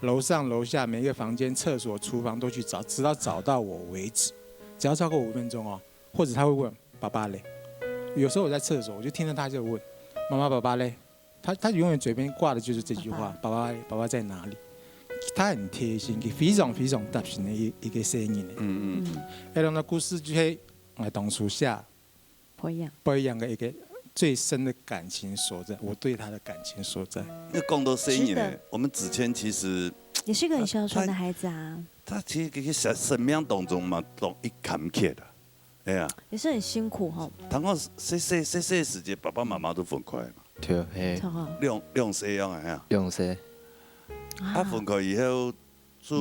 楼上楼下每一个房间、厕所、厨房都去找，直到找到我为止。只要超过5分钟哦，或者他会问爸爸嘞。有时候我在厕所，我就听到他就问妈妈爸爸嘞，他永远嘴边挂的就是这句话，爸爸爸爸在哪里？他很贴心，非常非常贴心的一个声音。那种的故事就是我当初下不一样的一个最深的感情所在，我对他的感情所在。那讲到声音呢，我们子谦其实也是一个很孝顺的孩子啊。他其实在生命当中嘛，都一坎坷的，哎呀，也是很辛苦哈。谈到细时节，爸爸妈妈都分开嘛，对，嘿，两岁样哎呀，两岁。他分开以后，是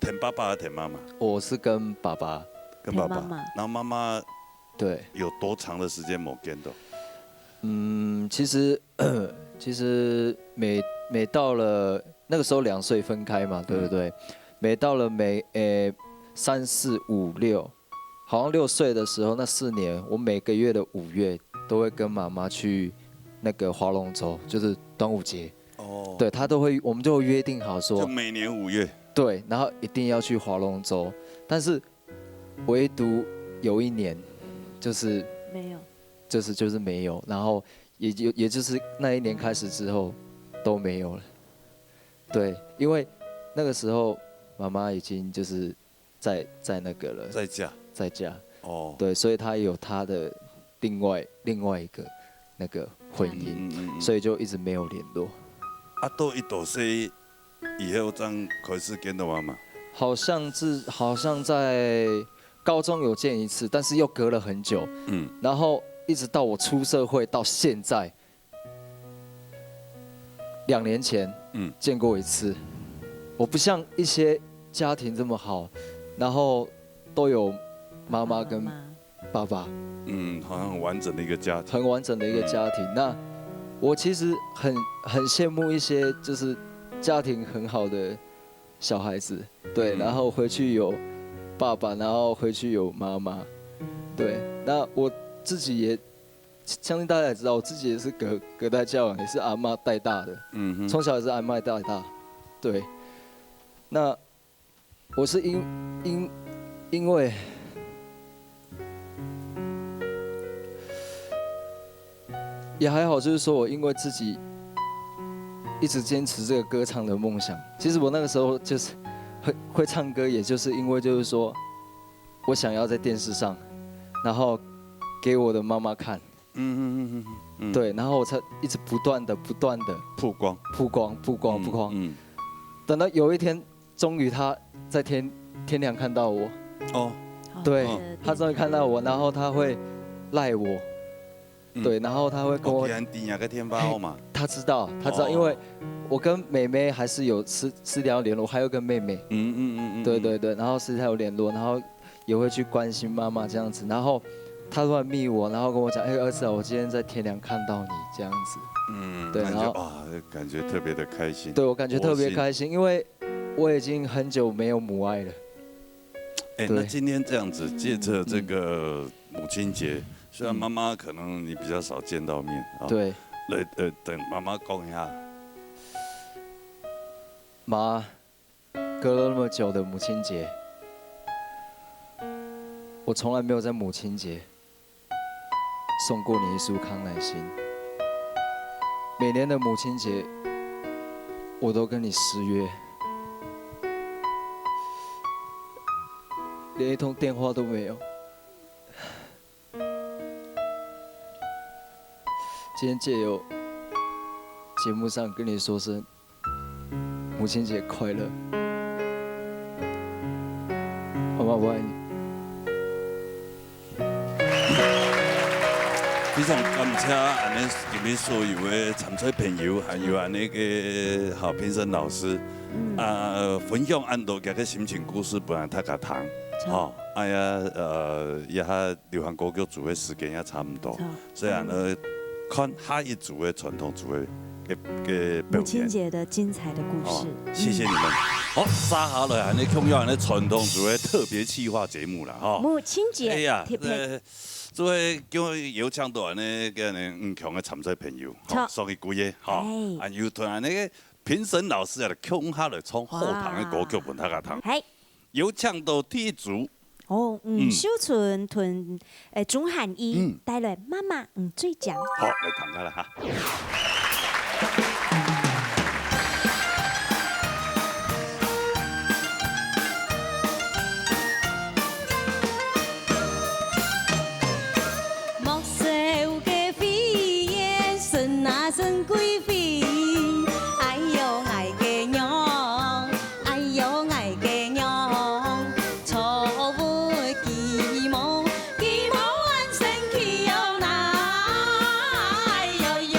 疼爸爸还是疼妈妈？我是跟爸爸，跟爸爸，然后妈妈，对，有多长的时间没见到？其实每到了那个时候2岁分开嘛，对不对？每到了3、4、5、6，好像6岁的时候，那4年，我每个月的5月都会跟妈妈去那个划龙舟，就是端午节。哦。对，我们就会约定好说，就每年5月。对，然后一定要去划龙舟，但是唯独有一年，就是没有。就是没有，然后也就是那一年开始之后都没有了。对，因为那个时候妈妈已经就是在那个了，在家。哦。对，所以她有她的另外一个那个婚姻，所以就一直没有联络。啊，到一大岁以后，这样开始见到妈妈。好像在高中有见一次，但是又隔了很久。然后一直到我出社会到现在，2年前见过一次。我不像一些家庭这么好，然后都有妈妈跟爸爸。好像很完整的一个家庭。很完整的一个家庭。那我其实很羡慕一些就是家庭很好的小孩子，对，然后回去有爸爸，然后回去有妈妈，对。那我自己也相信大家也知道，我自己也是隔代教养，也是阿嬷带大的，从小也是阿嬷带大，对。那我是因为也还好，就是说我因为自己一直坚持这个歌唱的梦想。其实我那个时候就是会唱歌，也就是因为就是说我想要在电视上，然后给我的妈妈看。对，然后我才一直不断的曝光。等到有一天，终于他在天亮看到我。哦。对，他终于看到我，然后他会赖我。对，然后他会跟我。他知道，因为我跟妹妹还是有私聊联络，还有跟妹妹。对，然后私下有联络，然后也会去关心妈妈这样子，然后他突然密我，然后跟我讲，儿子啊，我今天在天亮看到你这样子。对，然后感觉特别的开心。对，我感觉特别开心，因为我已经很久没有母爱了。那今天这样子，借着这个母亲节。虽然妈妈可能你比较少见到面啊，对，等妈妈讲一下。妈，隔了那么久的母亲节，我从来没有在母亲节送过你一束康乃馨。每年的母亲节，我都跟你失约，连一通电话都没有。今天借由节目上跟你说声母亲节快乐，妈妈我爱你。非常感谢安尼入面所有的参赛朋友，还有安尼个好评审老师，分享安多个心情故事，本来他个糖，哎呀也哈流行歌曲组的时间也差不多，虽然看下一组的传统组的母亲节的精彩的故事。谢谢你们。好，沙哈了，安尼琼瑶安尼传统做的特别企划节目啦，吼。母亲节。哎呀，做的叫有唱到安尼个呢，强的参赛朋友，送去几个，吼，啊，有团安尼个评审老师啊，琼哈了从后堂的歌曲问他个堂，有唱到第一组。哦，小纯屯钟汉一带来妈妈最强。好，来弹开了哈。木西有个飞燕，顺啊顺归飞，哎呦爱个娘，哎呦爱个娘，错误期望，期望完成去哟那，哎呦呦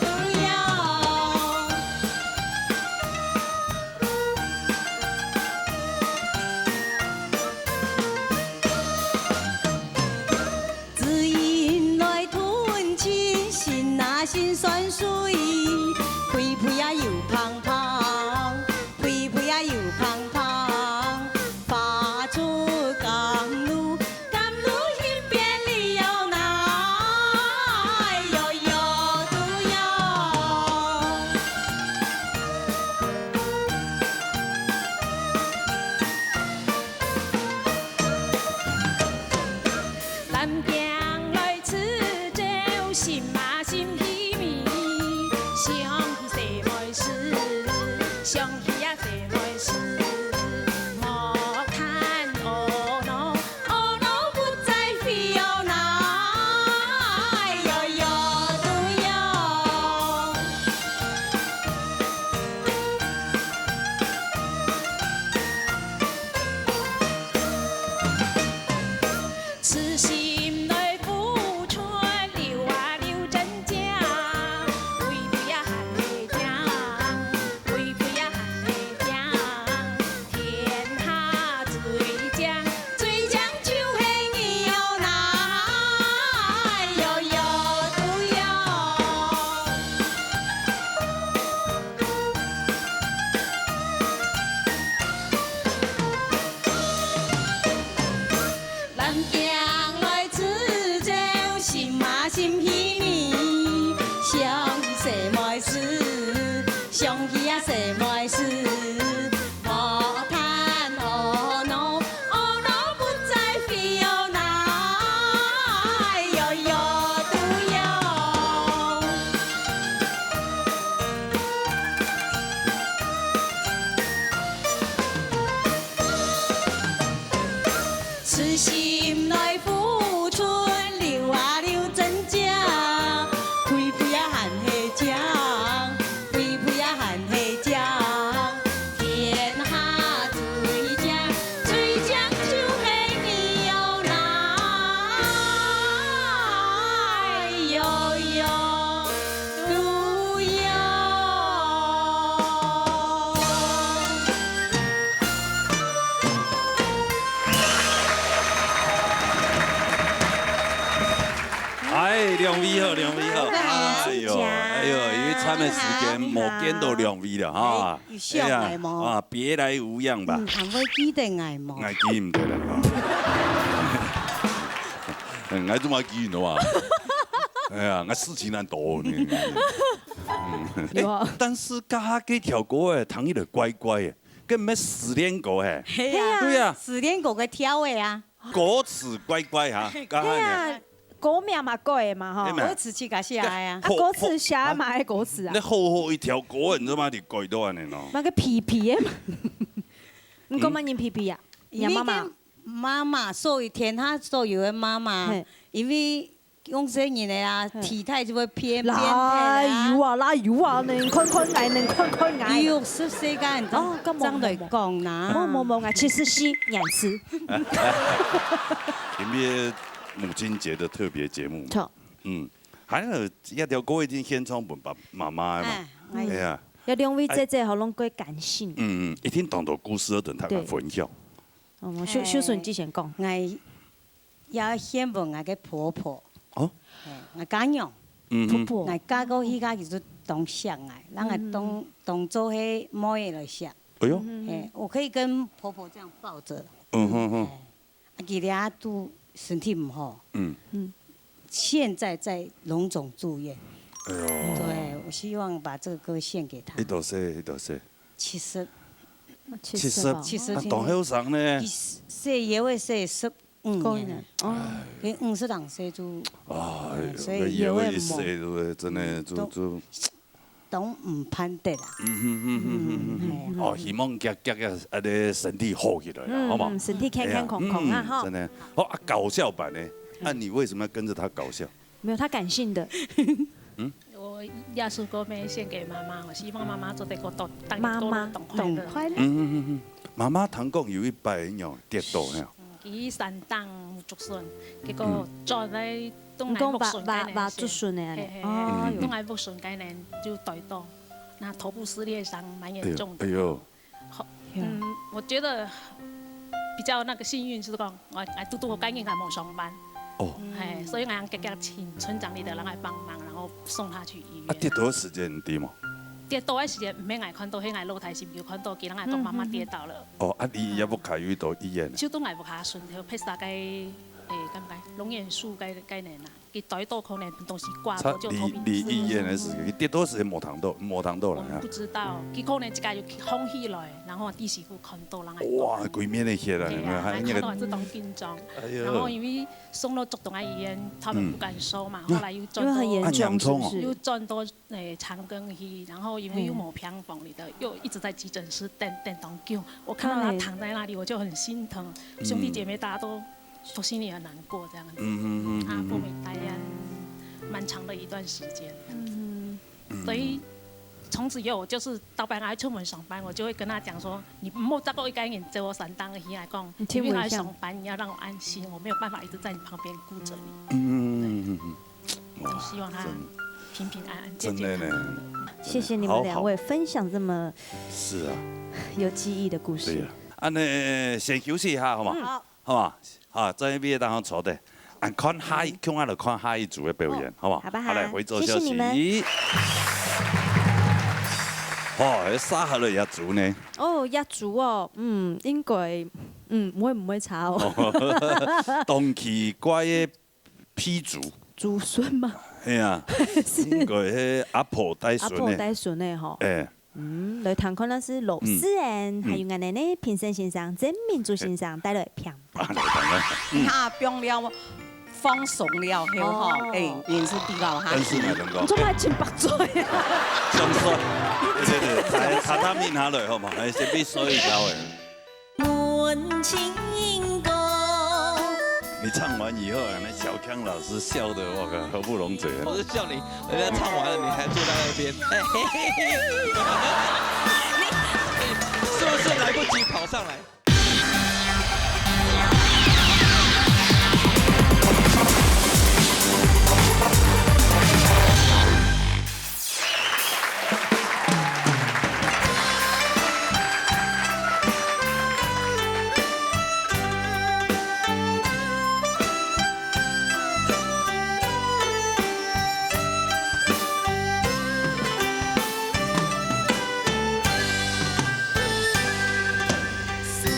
对哟。只因来吞亲，心啊心酸水，屁屁啊又胖胖，屁屁啊又胖胖，发出甘露，甘露身边里有那，哎呦呦对哟。南京来吃酒，心嘛心稀微，想起什么事，想起啊什么事，莫叹懊恼，懊恼不再飞哟那，哎呦呦对哟。痴心来富春，留啊留真假，肥肥啊含的酱，肥肥啊含的酱，天下最强，最强就是你哟那，哎呦呦对哟。南京来吃酒，心嘛心稀微，想起什么事，想起啊什么事，莫叹懊恼，懊恼不再飞哟那，哎呦呦对哟。痴心来富春，留啊留真假，肥肥啊含黑酱，肥肥啊含黑酱，天下最强，最强就是你哟那，哎呦呦对哟。哎，两位好，两位好。哎呦，哎呦，因为参的时间无见到两位了哈。有相爱无啊，别来无恙吧。含要记得爱无？爱记唔得啦。爱做嘛记喏啊？哎呀，我事情难多呢。有啊。但是家己跳歌诶，糖伊就乖乖诶，跟咩死练歌诶。系啊，对啊，时间哥个跳的啊，歌词乖乖哈，家对啊，歌名嘛改的嘛吼。歌词去甲写的啊。啊，歌词写嘛爱歌词啊你。厚厚一条歌，你知道吗？你改到安尼咯。那个皮皮的嘛。你讲嘛，人皮皮啊？人妈妈。妈妈，所以天下所有的妈妈，因为用生人的啊，体态就会变态哪有啊？哪有啊？能看看矮，能看看矮。有是世界人哦，咁这样来讲啦。冇啊，其实是两次。因为母亲节的特别节目嘛。错。还有一条歌已经献唱给爸妈妈的嘛。哎呀。有两位姐姐好拢过感性。一定当到故事而等他们分享。小顺之前讲，我要先问我个婆婆。哦。我家娘。婆婆。我嫁过去家就是当相爱，咱个当做迄模样来相。哎呦，我可以跟婆婆这样抱着。其他都身体不好。现在在荣总住院。哎呦。对，我希望把这个歌献给他。一多岁，一多岁。70。啊，当后生呢？岁也会岁15年。跟52岁就。所以也会忙。真的就。都唔攀得啦。哦，希望家嘅身体好起来啦，好嘛？身体健康空空啊哈。真的。哦啊，搞笑版呢？那你为什么要跟着他搞笑？没有，他感性的。我亚叔歌妹献给妈妈，我希望妈妈做得个懂快乐。妈妈堂讲有一摆样跌倒呢。佢山东竹笋，結果再嚟東藝木筍概念竹筍的東藝木筍概念就對到，那頭部撕裂傷蠻嚴重的。哎呦，我覺得比較那個幸運是講，我嘟嘟我今日係冇上班，所以我夾請村長裡的人來幫忙，然後送他去醫院。跌倒的時間很低嘛？跌倒的時間唔免捱看到，喺捱露台是唔要看到，見人捱講媽媽跌倒了。你有冇考慮到醫院？就都捱不下順，條披薩嘅咁解，龍眼樹嘅概念啦，佢袋到可能東西掛到就頭皮。離醫院的時間，跌倒時冇糖豆啦。我不知道，佢可能一家就空起來，然後第時會看到人捱。哇，鬼面的血啦！看到還是當緊張，然後因為送到竹東嘅醫院，他們不敢收嘛，後來又轉到長庚去，然後因為又冇病房裡的，又一直在急診室等當救。我看到他躺在那裡，我就很心疼，兄弟姐妹大家都心裡很難過這樣子。他不會待養蠻長的一段時間，所以從此以後我就是到班來出門上班，我就會跟他講說，你唔好再過一個人在我山東去來講，因為來上班你要讓我安心，我沒有辦法一直在你旁邊顧着你。我希望他平平安安、健健康康。謝謝你們兩位分享這麼有記憶的故事。對啊，先休息一下好嘛？好嘛？好，在畢業當中坐的，看下一組的表演，好嘛？好吧，好，來回座休息。沙河的一組呢？一組哦，應該唔會差哦。動奇怪的 P 組。祖孫嘛？係啊，應該係阿婆帶孫的。阿婆帶孫的吼。來堂看的是羅思妍，還有我奶奶評審先生、曾明珠先生帶來平淡。他變了放鬆了後吼，顏色比較好。做乜真白嘴啊？真帥，對，榻榻米下來好嘛？係先必須要的。問情歌。你唱完以後，那小康老師笑得我靠，合不攏嘴。我是笑你，人家唱完了，你還坐在那邊，是不是來不及跑上來？思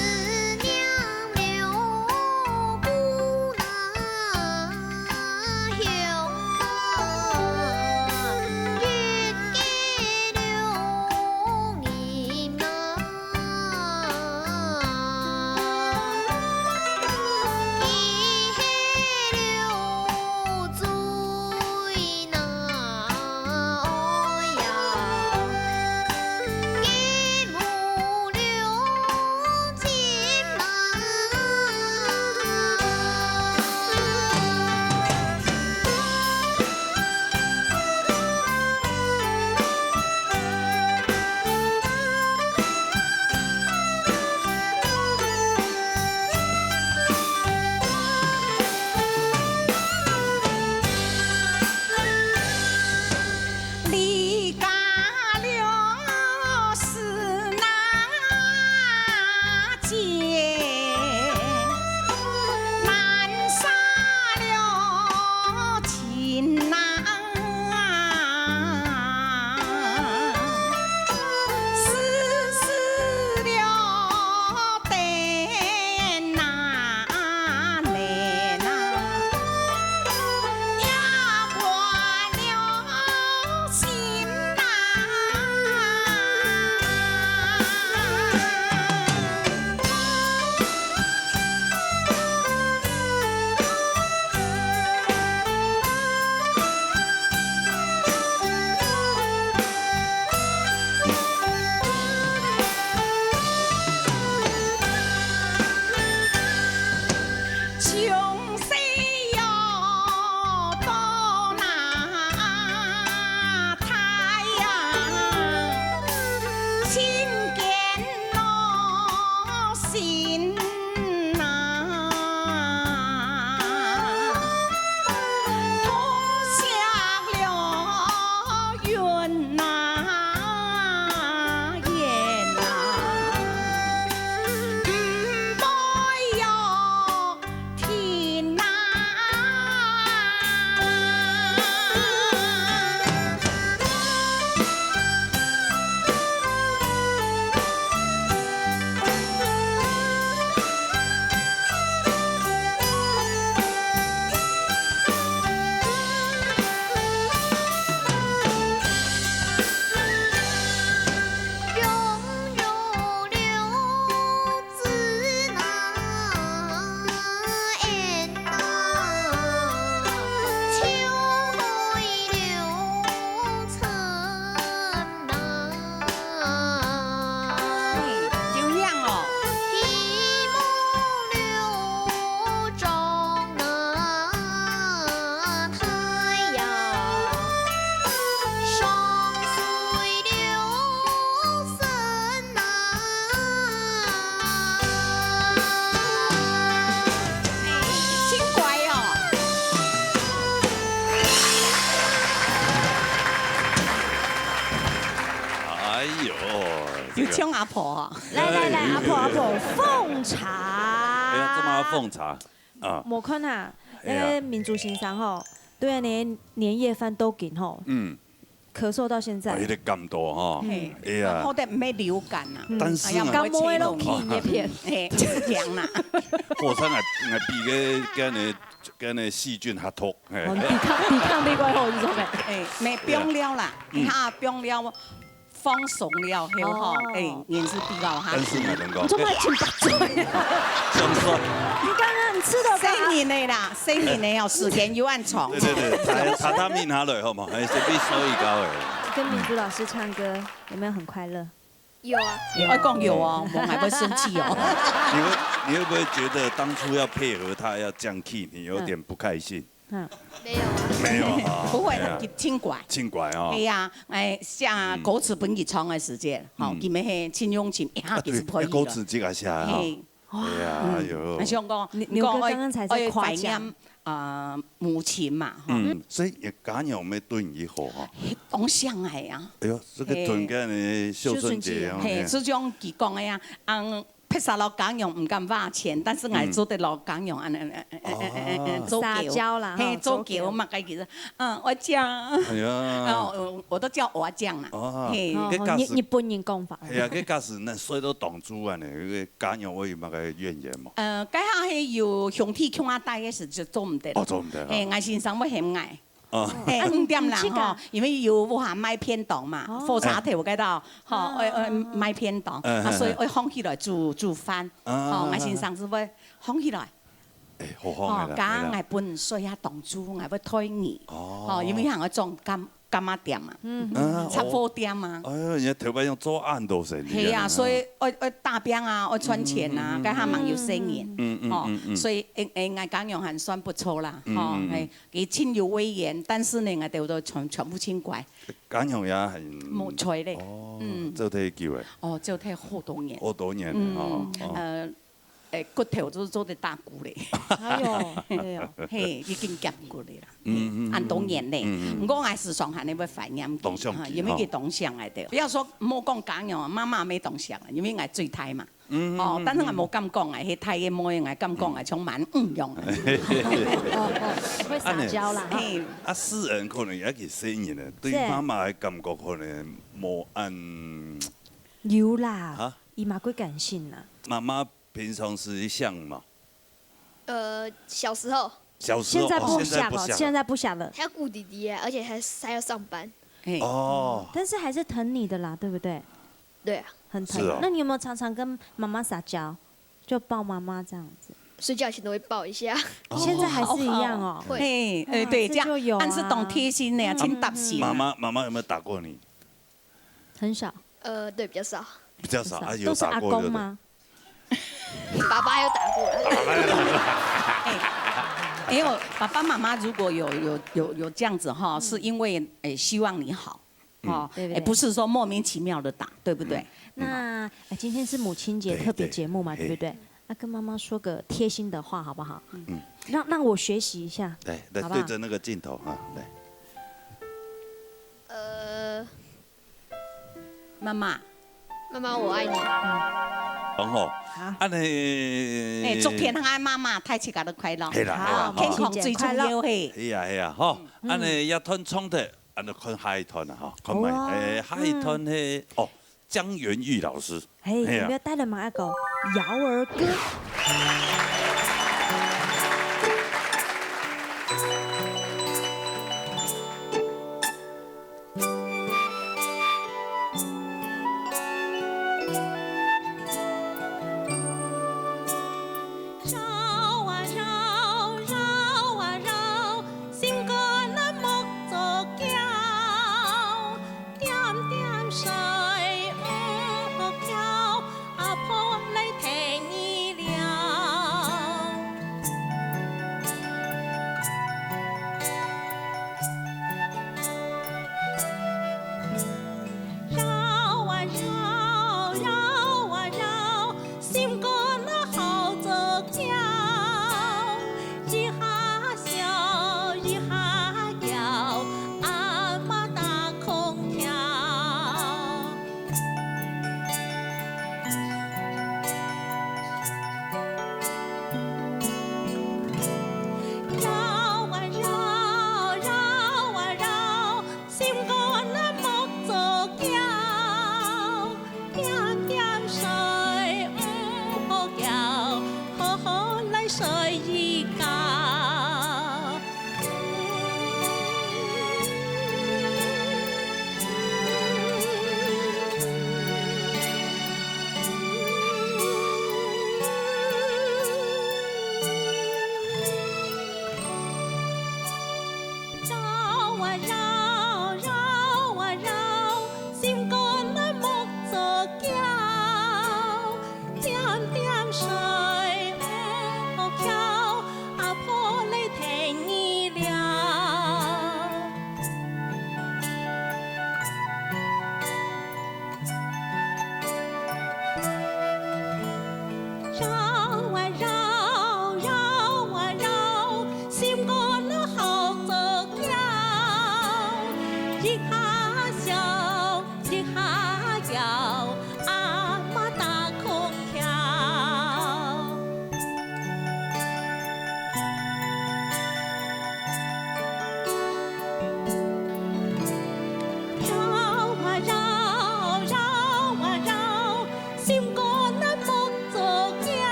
心呐，同享了云呐烟呐，不要停呐。有请阿婆啊！来，阿婆奉茶。哎呀，这么要奉茶啊！莫看啊，那个民族欣赏吼，对啊，年夜饭都紧吼。咳嗽到现在。有点感多哈。哎呀。好歹唔要流感呐。但是啊，感冒的都起叶片，凉啦。火山还比跟那细菌还多。抵抗力怪好，你说没？没冰了啦，哈冰了。放松了后吼，年是比较好。但是我能讲，怎么请把嘴？想说，你刚刚你吃的4年的啦，4年的哦，时间又按床。对，榻榻米下来好吗？还是比手艺高诶。跟民族老师唱歌有没有很快乐？有啊，我讲有哦，我还会生气哦。你会不会觉得当初要配合他要降 key， 你有点不开心？没有啊，不会，轻怪，轻怪哦。对呀，像歌词本去唱的时间，吼，今日迄陈咏琴一下就是可以了。歌词这个下哈。哎呀，哎呦。我想讲，牛哥刚刚才在夸奖母亲嘛，所以也敢有没对你好哈？当上来啊。哎呦，这个春天的秀春节，嘿，这种佢讲的呀，拍撒老港用唔敢花钱，但是我做得老港用撒娇啦，嘿，做桥嘛，该其实，我酱，哎呀，我都叫我酱啦，嘿，日本人讲法。係啊，佢假使那水都擋住啊，呢個港用我有乜個怨言嘛？家下係有兄弟強阿帶嘅時就做唔得，做唔得，誒，我先生我嫌捱。5點啦吼，因為有我下買偏檔嘛，火車頭嗰度，吼，買偏檔，所以我放起來煮飯，吼，我先生是會放起來。好放嘅啦。我本水下檔煮，我要推你，吼，因為行我種柑仔店嘛，雜貨店嘛。哎呀，人家頭擺用做案都成。係啊，所以我打餅啊，我存錢啊，家下忙有生意，哦，所以我講用還算不錯啦，哦，係佢親有威嚴，但是呢，我哋都全部清怪。港用也係冇錯咧，做睇叫嘅。哦，做睇好多年。好多年，哦。骨頭都做得大骨咧，嘿，已經夾過嚟啦，按多年咧。唔過我時常係你會反映，因為佢動向嚟的。不要說冇講講樣，媽媽沒動向，因為我最態嘛。哦，但是我冇咁講，係態嘅模樣，我咁講係充滿用。會撒嬌啦。啊，私人可能也幾適應嘅，對媽媽嘅感覺可能冇按。有啦，姨媽會感性啦。媽媽。平常是像嘛？小時候。小時候。現在不想了，現在不想了。他要顧弟弟啊，而且還要上班。哦。但是還是疼你的啦，對不對？對啊。很疼。那你有沒有常常跟媽媽撒嬌，就抱媽媽這樣子？睡覺前都會抱一下。現在還是一樣哦。會。對，這樣。但是懂貼心的，挺貼心。媽媽有沒有打過你？很少。對，比較少。比較少，啊，有打過對不對？爸爸有打過了。因為爸爸媽媽如果有這樣子哈，是因為希望你好，哦，也不是说莫名其妙的打，对不对？那今天是母亲节特别节目嘛，对不对？那跟妈妈说个贴心的话好不好？让我学习一下。来对着那个镜头啊，来。妈妈，妈妈我爱你。然后，安尼，祝天爱妈妈太七家都快乐，好，健康最重要嘿。是啊，吼，安尼一团冲的，安尼看下一团啊，哈，看埋，下一团嘿，哦，江元玉老师，有没有带了马狗瑶儿歌？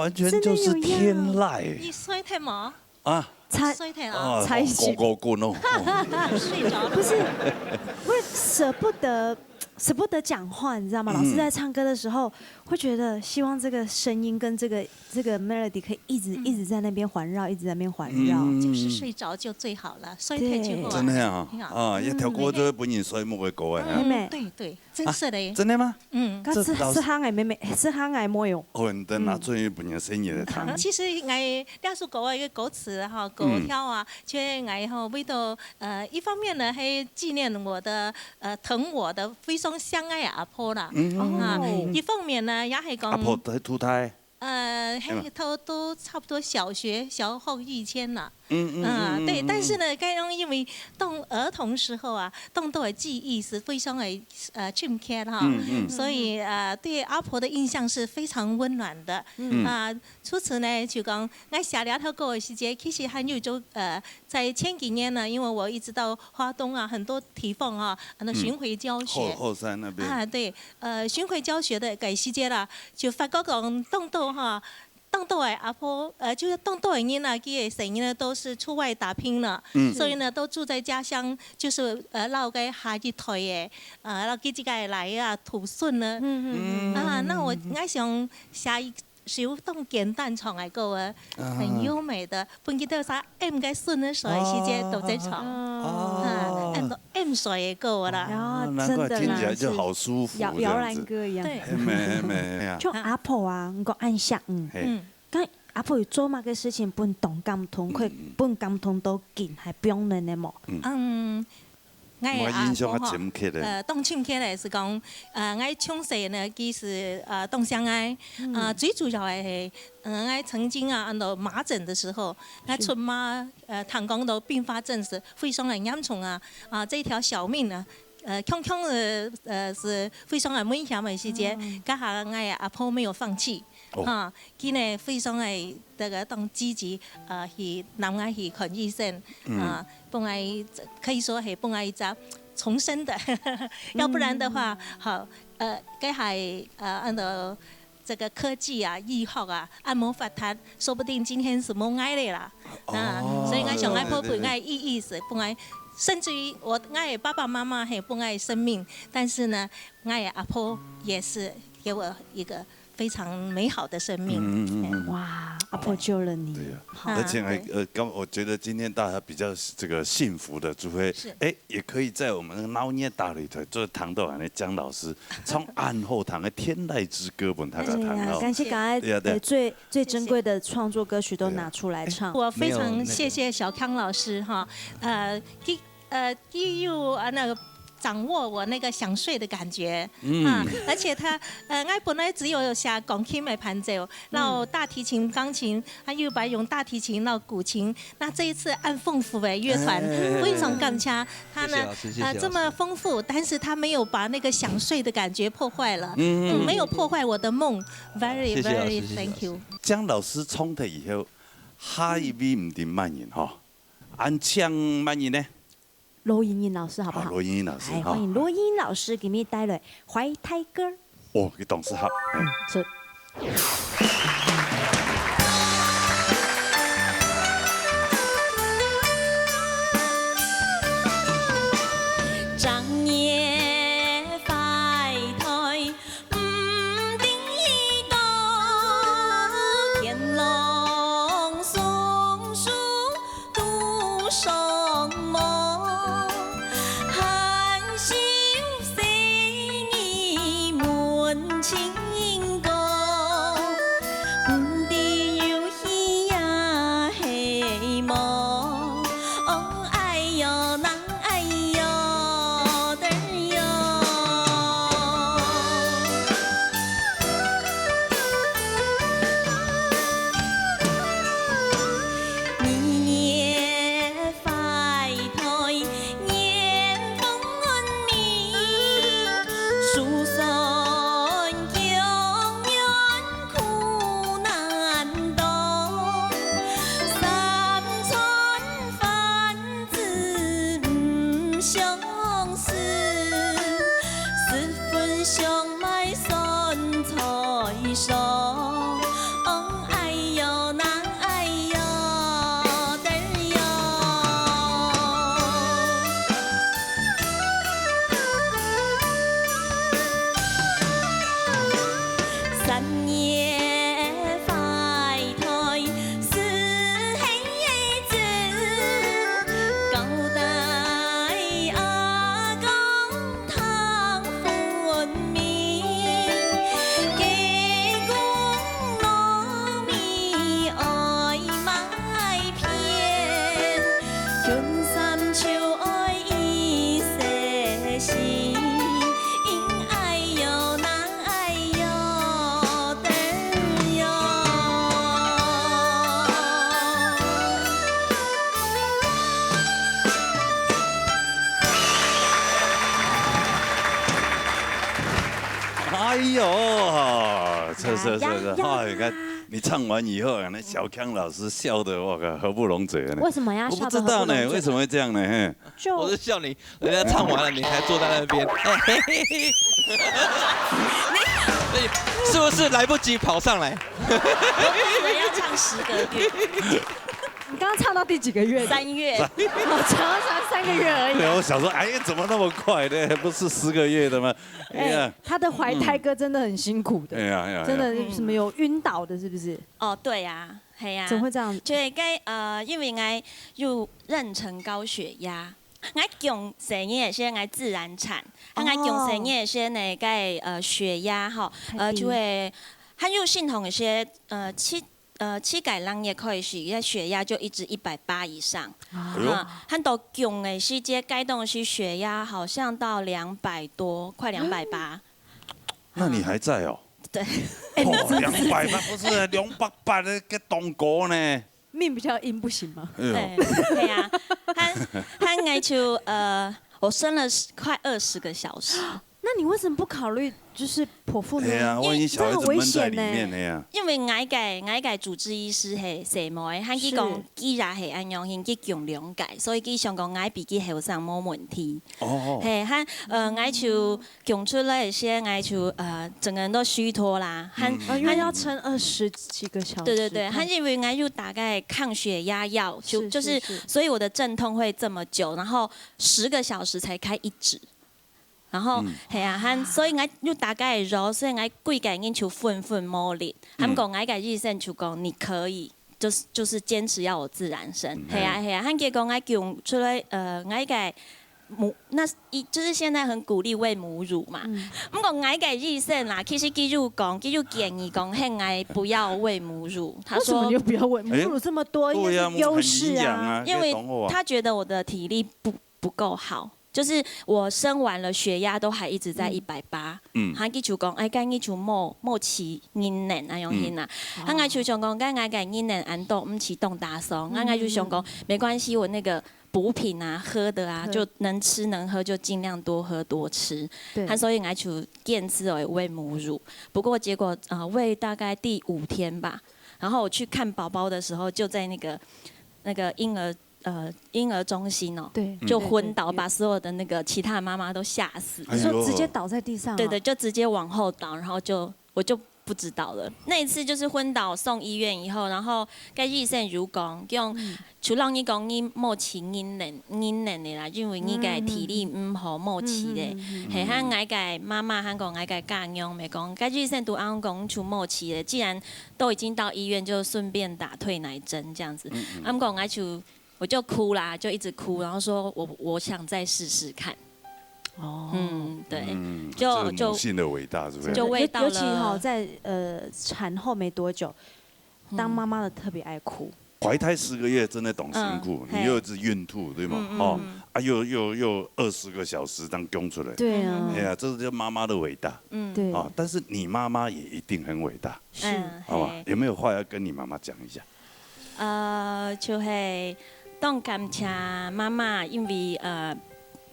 完全就是天籁。你衰退吗？啊，衰退啊，才洗狗滚哦。睡着了。不是，会舍不得讲话，你知道吗？老师在唱歌的时候，会觉得希望这个声音跟这个 melody 可以一直在那边环绕，一直在那边环绕。就是睡着就最好了，衰退之后。真的啊，啊，一条歌就会本人衰木的歌哎。对，真是的。真的吗？这行嘅妹妹，这行嘅模样。哦，你等拿最本人声音来唱。其實我兩首歌嘅歌詞哈歌跳啊，就我哈為到一方面呢係紀念我的疼我的非常相愛的阿婆啦，一方面呢也係講阿婆在脫胎。都差不多小後以前啦。对，但是呢，该因为儿童时候啊，动作的记忆是非常的深刻哈，所以对阿婆的印象是非常温暖的。除此呢，就讲我写了套歌的时间，其实很有就在前几年呢，因为我一直到花东啊，很多地方啊，巡回教学。后山那边。对，巡回教学的时间啦，就发觉讲动作哈。当到的阿婆，就是当到的囡仔，佢的成呢都是出外打拼了，所以呢都住在家乡，就是老个下一代的，老几个来啊土孙呢，那我想下一。小当简单唱嚟歌啊，很优美的。本記得啥 M 嘅孫嘅時節都在唱，M 水嘅歌啦。難怪聽起來就好舒服，搖籃歌一樣。對，就阿婆啊，我按下咁阿婆做乜嘅事情本動感通，佢本感通都勁，係不用人嘅冇。我印象較深刻的。當深刻咧是講，我從細呢，佢是東鄉愛，最主要係我曾經按到麻疹的時候，我出馬膀胱到併發症是非常的嚴重啊！這條小命啊，康是非常的危險的時節，加上我阿婆沒有放棄。佢呢非常係當積極，去南外去看醫生，幫我可以說係幫我一個重生的，要不然的話，好，佢係按照這個科技啊、醫學啊、按摩發達，說不定今天是冇愛的啦。所以我想愛婆陪愛意義是幫我，甚至於我愛爸爸媽媽係幫愛生命，但是呢，愛阿婆也是給我一個非常美好的生命。哇，阿婆救了你。而且我觉得今天大家比较这个幸福的，就会也可以在我们那个闹捏大擂台，做糖豆丸的姜老师从暗后堂的天籁之歌本他弹哦。感谢赶快最珍贵的创作歌曲都拿出来唱。我非常谢谢小康老师哈，第有那个。掌握我那个想睡的感觉，而且他，我本来只有下钢琴的伴奏，然后大提琴、钢琴，还有把用大提琴、然后古琴，那这一次按丰富的乐团，非常感谢他呢，这么丰富，但是他没有把那个想睡的感觉破坏了，没有破坏我的梦 ，very very thank you。姜老师冲的以后，下一位唔定慢人哈，按唱慢人呢？罗莹莹老师好不好？罗莹莹老师，欢迎罗莹莹老師給你帶來懷胎歌。哦，佢董事好。長夜懷胎唔定個，天龍松樹獨上夢。情歌，唔知有喜呀希望，哦哎呦那哎呦的哟，年年懷胎，年分明，疏散。哎呦，是，哎，你看你唱完以后，那小康老师笑得我靠合不拢嘴呢。为什么要笑？我不知道呢，为什么会这样呢？我是笑你，人家唱完了，你还坐在那边。所以是不是来不及跑上来？我要唱10个月。你刚刚唱到第几个月？3月。唱到3个月而已。对，我想说，哎呀，怎么那么快呢？不是10个月的吗？哎呀，他的怀胎歌真的很辛苦的。哎呀，真的什么有晕倒的，是不是？哦，对呀，系呀。怎么会这样？就因为我有妊娠高血压。我强生嘢先，我自然产，我强生嘢先呢，血压哈，就会，还有系统一些膝盖人也可以是，血压就一直180以上，很多强的是这该动是血压好像到200多，快280。那你还在哦？对，280不是280的个东哥呢？命比较硬不行吗？对呀，他爱就我生了快20个小时。那你为什么不考虑就是剖腹呢？对呀，万一小孩子闷在里面呢呀。因为我嘅主治医师系蛇妹，佢講既然係安樣，佢強2屆，所以佢想講我比佢後生冇問題。哦。係，我就強出來些，我就整個人都虛脫啦。因為要撐20幾個小時。對對對，佢因為我有大概抗血壓藥，就是所以我的陣痛會這麼久，然後10個小時才開1指。然後係啊，所以我要大概揉，所以我規個人就瞓冇力。他們講我個醫生就講你可以，就是堅持要我自然生。係啊，他結果我講出來我個那就是現在很鼓勵餵母乳嘛。不過我個醫生啦，其實佢就建議講，我不要餵母乳。他說為什麼就不要餵母乳這麼多？因為優勢啊，因為他覺得我的體力不夠好。就是我生完了，血壓都還一直在180。他就講，哎，該你就冇起陰能那樣陰啊。他就想講，該我個陰能安動，唔起動大鬆。我就想講，沒關係，我那個補品啊、喝的啊，就能吃能喝就盡量多喝多吃。所以我就堅持餵母乳。不過結果餵大概第5天吧，然後我去看寶寶的時候，就在那個嬰兒中心哦，對，就昏倒，把所有的那個其他媽媽都嚇死。你說直接倒在地上？對對，就直接往後倒，然後我就不知道了。那一次就是昏倒送醫院以後，然後該醫生如講，用除了你講你冇起陰能的啦，因為你個體力唔好冇起的，係喺我個媽媽喺講我個家娘咪講，該醫生都按講出冇起的，既然都已經到醫院，就順便打退奶針這樣子。按講我就哭啦，就一直哭，然後說我想再試試看。哦，對，就母性的偉大，是不是？就餵到了。尤其在產後沒多久，當媽媽的特別愛哭。懷胎10個月真的懂辛苦，你又是孕吐，對嗎？又20個小時當供出來。對啊。哎呀，這是媽媽的偉大。對。但是你媽媽也一定很偉大。是。好吧？有沒有話要跟你媽媽講一下？就係。當感謝媽媽，因為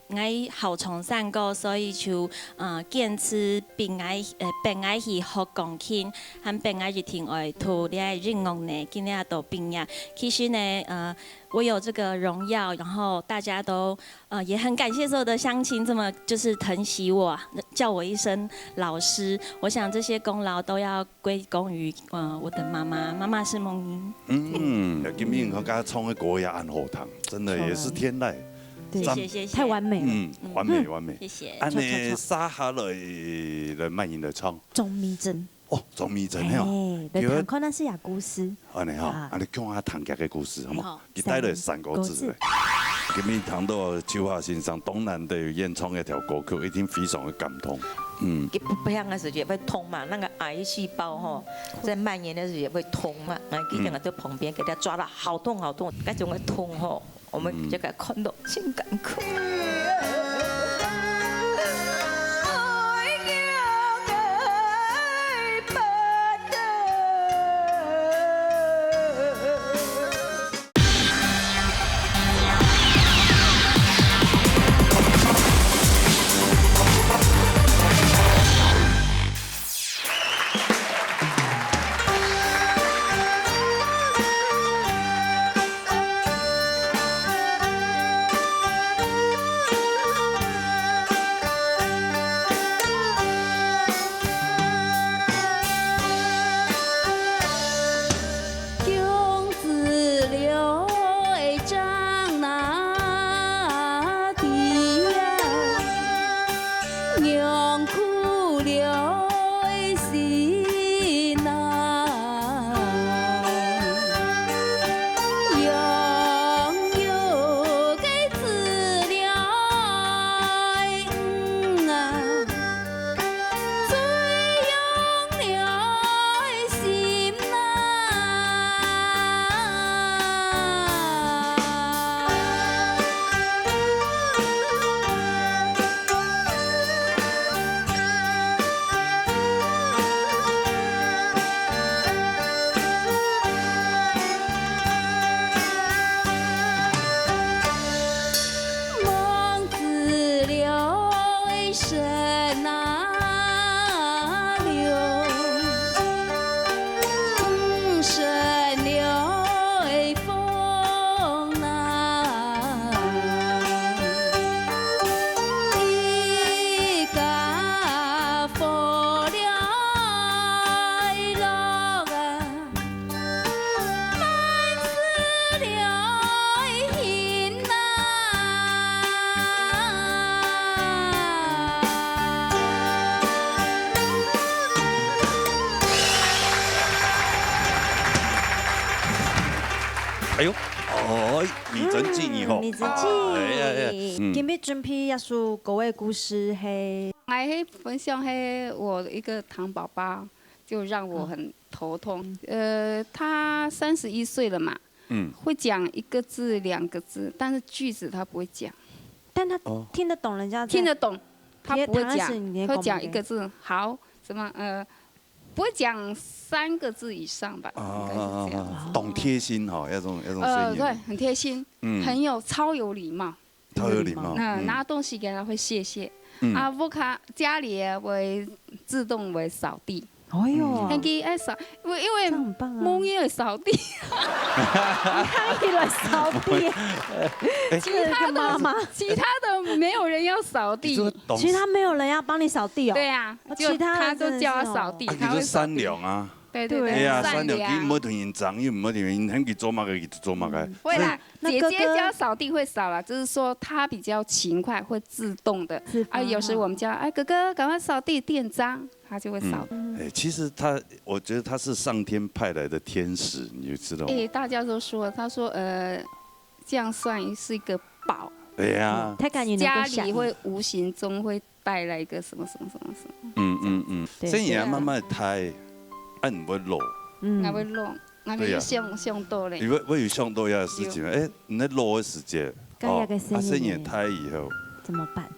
我後從散過，所以就堅持並愛去學鋼琴，和並愛去聽愛圖，你愛音樂呢，今日都畢業。其實呢，我有這個榮耀，然後大家都也很感謝所有的鄉親這麼就是疼惜我，叫我一聲老師。我想這些功勞都要歸功於我的媽媽，媽媽是夢英。金英和家創的歌也按後堂，真的也是天籟。謝謝，太完美了。完美完美。謝謝。安尼沙下來慢音來唱。鍾明真。哦，鍾明真哦。來談看那是亞故事。安尼哈，安尼講下唐家嘅故事好冇？佢帶來3個字。今日談到秋華先生東南的演唱一條歌曲，一定非常的感動。不像那時也會痛嘛，那個癌細胞哈，在蔓延的時候也會痛嘛，我記得我在旁邊給他抓了，好痛好痛，那種的痛哈，我們就給看到心感哭。哎呦，哦，米真记吼，米真记，今日准备一首各位故事嘿。我分享我一个糖宝宝，就让我很头痛。他31岁了嘛，会讲1个字、2个字，但是句子他不会讲。但他听得懂人家听得懂，他不会讲，会讲1个字，好什么不会讲3个字以上吧，应该是这样。懂贴心哈，那种声音。对，很贴心，超有礼貌。超有礼貌。拿东西给他会谢谢。我看家里会自动会扫地。哎呦，很给爱扫，因为梦也会扫地。他也来扫地。其他的没有人要扫地。其他没有人要帮你扫地哦。对呀，其他都叫他扫地。他会善良啊。对对对，善良，佢唔好同人爭，又唔好同人肯佢做乜嘅，佢就做乜嘅。會啦，姐姐叫掃地會掃啦，就是說他比較勤快，會自動的。有時我們叫哥哥趕快掃地，地很髒，他就會掃。其實我覺得他是上天派來的天使，你就知道。大家都說，他說這樣算是一個寶。對呀。家裡會無形中會帶來一個什麼什麼什麼什麼。所以要慢慢睇。俺唔會落，我會落，我會上多嘞。我有上多的事情，那落的時間，生年胎以後怎麼辦？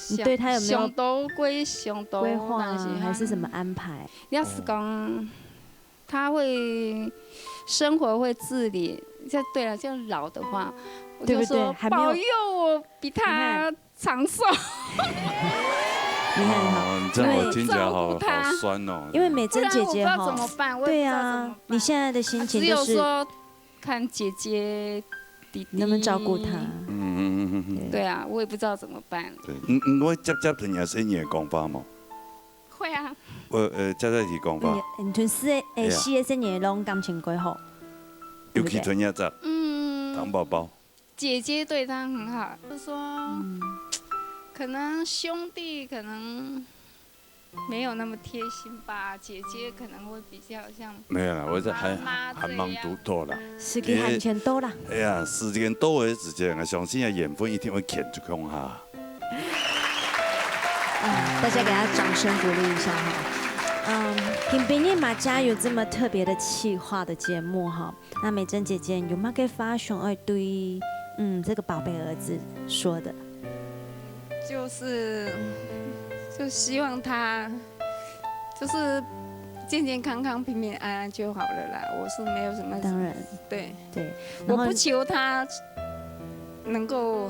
你對他有沒有上多規劃還是什麼安排？要是講他會生活會自理，對了，這樣老的話，我就說保佑我比他長壽。你看，这样我听起来好酸哦。因为美珍姐姐哈，对呀，你现在的心情就是只有说看姐姐弟弟能不能照顾她。对啊，我也不知道怎么办。对，我接同人生嘢講法冇？會啊。接一講法。你同4個生日攏感情幾好？尤其同一隻。糖寶寶。姐姐對他很好，就說。可能兄弟可能没有那么贴心吧，姐姐可能会比较像。没有啦，我这还忙多多啦。時間還全多啦。哎呀，時間多的時間，我相信啊，緣分一定會牽住佢下。大家給他掌聲鼓勵一下哈。今天馬家有這麼特別的企劃的節目哈，那美珍姐姐有冇給發想要對這個寶貝兒子說的？就希望他就是健健康康、平平安安就好了啦。我是没有什么，当然，对，我不求他能够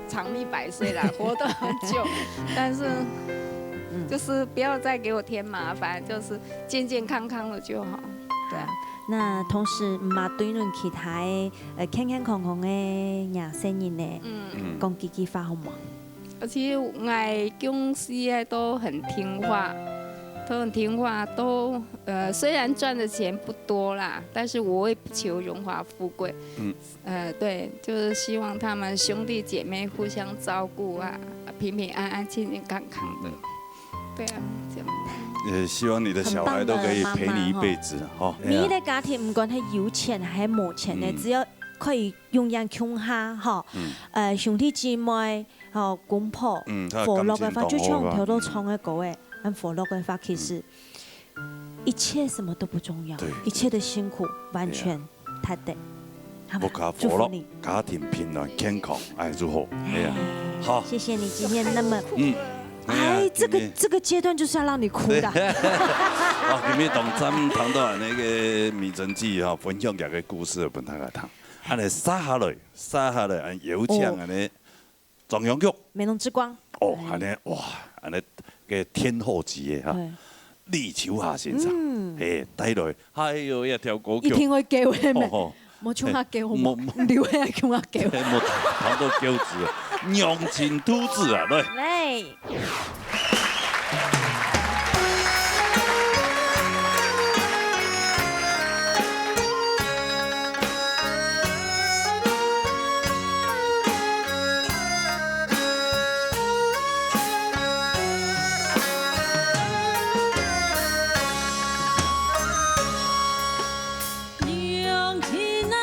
长命百岁啦，活得很久，但是就是不要再给我添麻烦，就是健健康康的就好。对啊。那同時嘛，對恁其他健健康康的亞生人呢，講幾句話好嗎？而且我公司都很聽話，都雖然賺的錢不多啦，但是我也不求榮華富貴。對，就是希望他們兄弟姐妹互相照顧啊，平平安安、健健康康的。對啊，這樣。也希望你的小孩都可以陪你一輩子哈。你的家庭唔管係有錢還係冇錢嘅，只要可以用人窮下哈，兄弟姐妹。公婆和樂嘅話，就像條都唱嘅歌誒，很和樂嘅話，其實一切什麼都不重要，一切的辛苦完全他的。不卡和樂，家庭平安健康，哎，祝福。哎呀，好，謝謝你今天那麼這個階段就是要讓你哭的。好，今日同咱談到那個美珍姐哈，分享一個故事俾大家聽。安尼撒下來，按有請安尼。中央劇《美濃之光》哦，安尼哇，安尼嘅天后級嘅哈，李秋霞先生，帶來，哎呦一條歌曲，一聽我叫嘅咩？冇唱下叫好冇？撩下叫下叫，冇好多叫字，娘親兔子啊，嚟。娘親啊！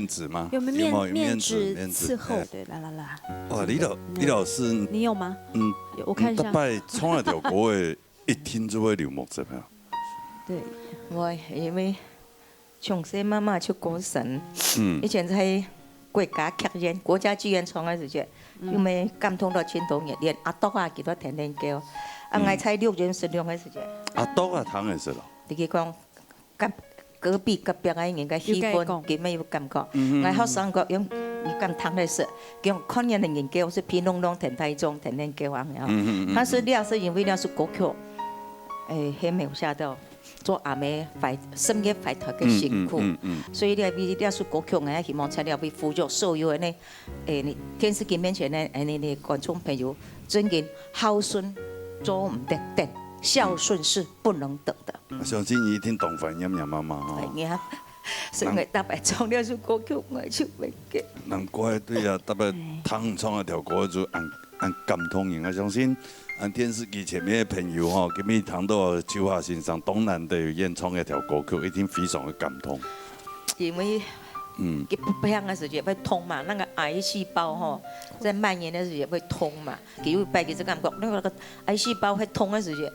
纸吗？有没有有面纸伺候？对，来。哇，李老师，你有吗？我看一下。大摆创了条歌的，一听就会流目汁啊。对，我因为从小妈妈就歌神，以前在国家剧院、国家剧院唱的时阵，因为感动到青铜热连阿斗啊，记得天天叫，啊，我在6人12的时阵。阿斗啊，当然是咯。你讲，隔壁啊，人家喜欢，佢咩有感觉？我學生個用咁聽的是，用看人的研究是皮隆隆、田太中、田天叫啊，但是了是因為了是歌曲，還沒有下到做阿妹深夜快樂嘅辛苦，所以了是歌曲，我希望才了為輔助所有的電視機面前的你觀眾朋友，尊敬孝順做唔得的。孝順是不能等的。我相信你一定懂翻音媽媽哈。係啊，所以特別唱呢首歌曲，我係唱唔嘅。難怪對啊，特別唱一條歌就按感動型。我相信按電視機前面嘅朋友哈，今日聽到秋華先生東南隊演唱一條歌曲，一定非常的感動。因為佢不響嘅時候會痛嘛，那個癌細胞哈，在蔓延嘅時候會痛嘛。佢有擺佢就感覺，那個癌細胞會痛嘅時候。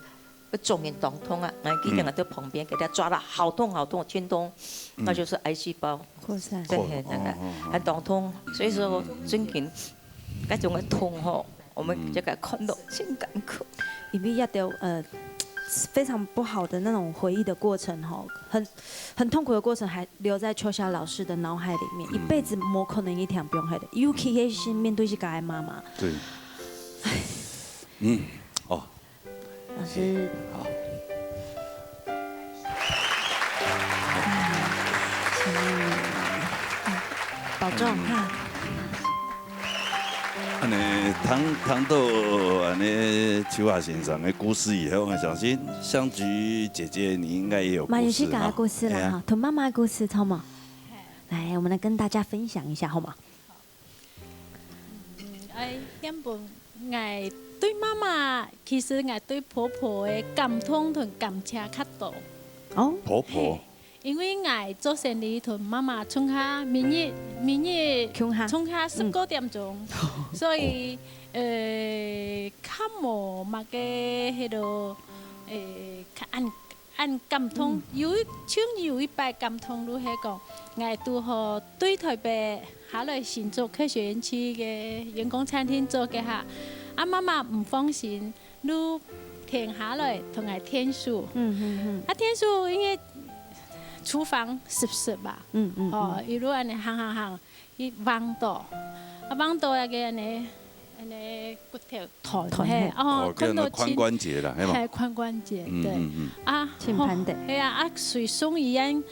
中間痛痛啊！我記得我在旁邊給他抓了好痛好痛，圈痛，那就是癌細胞擴散，對，那個很痛痛。所以說尊敬嗰種嘅痛吼，我們這個看到真感慨。因為要掉非常不好的那種回憶的過程吼，很痛苦的過程，還留在秋霞老師的腦海裡面，一輩子冇可能一條不用黑的。尤其是面對是個愛媽媽。對。哦。老師，好，保重哈。安尼談到安尼秋華先生的故事以後，我相信香菊姐姐你應該也有故事嘛？有些講故事啦哈，同媽媽的故事，好嗎？來，我們來跟大家分享一下，好嗎？原本我對媽媽，其實我對婆婆的感通同感情較多。哦，婆婆。因為我做生意同媽媽從下明日從下19點鐘，所以較無乜嘅迄度按感通，有一擺感通都係講，我拄好對台北下來新竹科學園區嘅員工餐廳做嘅下。啊，媽媽唔放心，你停下來同我聽書。啊，聽書因為廚房濕吧。哦，一路安尼行，伊彎道，彎道又嘅安尼骨頭斷嘿。哦，看到髖關節啦，係嘛？係髖關節，對。啊，鍵盤的。係啊，水松一樣，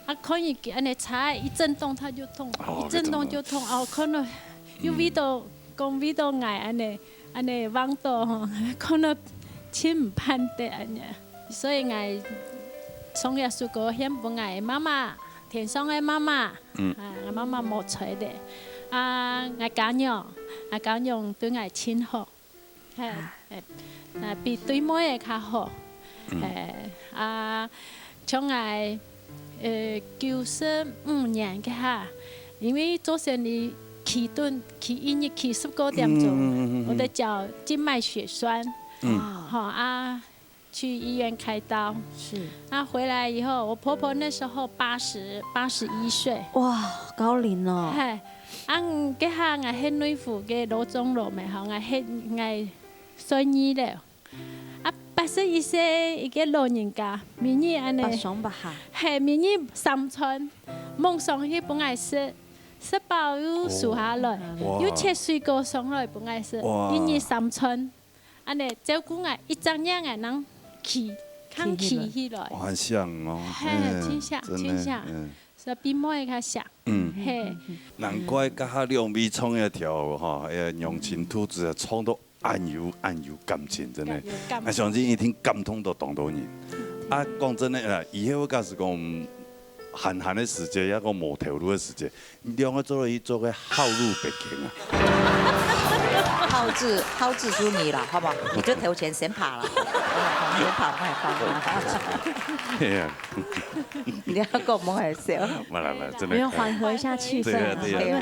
啊，可以安尼踩一震動它就痛，一震動就痛。哦，看到有味道。講味道嗌安尼往到吼，可能親唔判得安尼，所以我從耶穌個獻俾我媽媽，天上嘅媽媽，我媽媽冇吹的，我家娘對我親好，比對妹嘅較好，從我95年嘅下，因為做生意。起1日起19點鐘，我的腳靜脈血栓，好啊，去醫院開刀。是。啊，回來以後，我婆婆那時候81歲。哇，高齡哦。係，啊，嗰下我喺內府嘅老中路咪好，我喺孫醫了。啊，81歲一個老人家，明日安尼。白爽吧哈。係明日3寸，夢想去幫我食。食飽又數下來，又切水果上來幫我食，1日3寸，安尼照顧我一張樣嘅能起起來。很像哦，係，真像，所以比妹較像。係。難怪甲下兩位創一條哈，陽情兔子創到暗有感情，真係。我相信一定感通到當到人。啊，講真的啦，以後我假使講。閒的時間，一個無條路的時間，你兩個做個孝路北京啊！孝好字书你了，好不好？你就投钱先爬了，先爬快跑。对呀，你要跟我们很笑。真的。要缓和一下气氛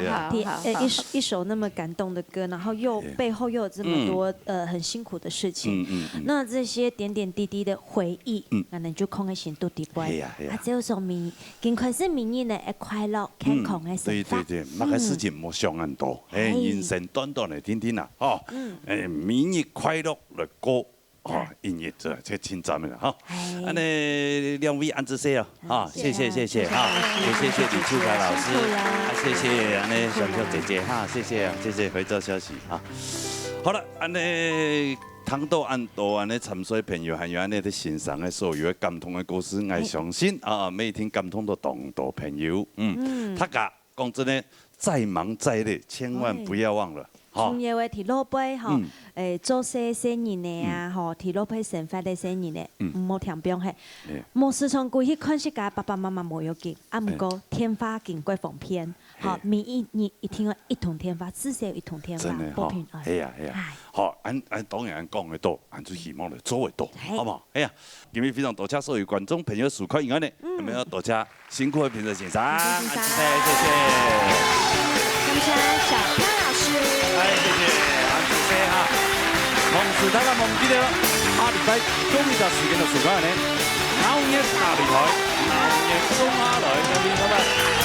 啊，因为一首那么感动的歌，然后又背后又有这么多很辛苦的事情，那这些点点滴滴的回忆，那你就空在心肚底部。啊，只有说尽快是明年的快乐健康的生活。对，那个事情莫想很多，人生短短的天天呐，哦，明日快乐的歌。哦，音乐这挺赞的哈。安尼两位安子谢啊，谢谢哈，也谢谢李秋凯老师，谢谢安尼小小姐姐哈，谢谢回照消息哈。好了，安尼通到安度安尼参赛朋友，还有安尼在欣赏的所有的感动的故事，我相信啊，每天感动到同道朋友，他讲真的，再忙再累，千万不要忘了。重要的提老辈吼，做生日的啊，吼提老辈生发的生日的，唔好听病嘿。莫时常规去看世界爸爸妈妈冇要紧，啊唔过天发经过逢偏，好，每一年一天一同天发，至少一同天发，保平安。系啊，好，俺当然讲得多，俺就希望来做得多，好唔好？哎呀，今日非常多谢所有观众朋友收看以外呢，有没有多谢辛苦的评审先生？谢谢。感谢小潘老师。谢谢安子谢哈。同时，大家忘记了，下礼拜中午的时间的时间呢，9月12日，9月中下來，各位拜拜。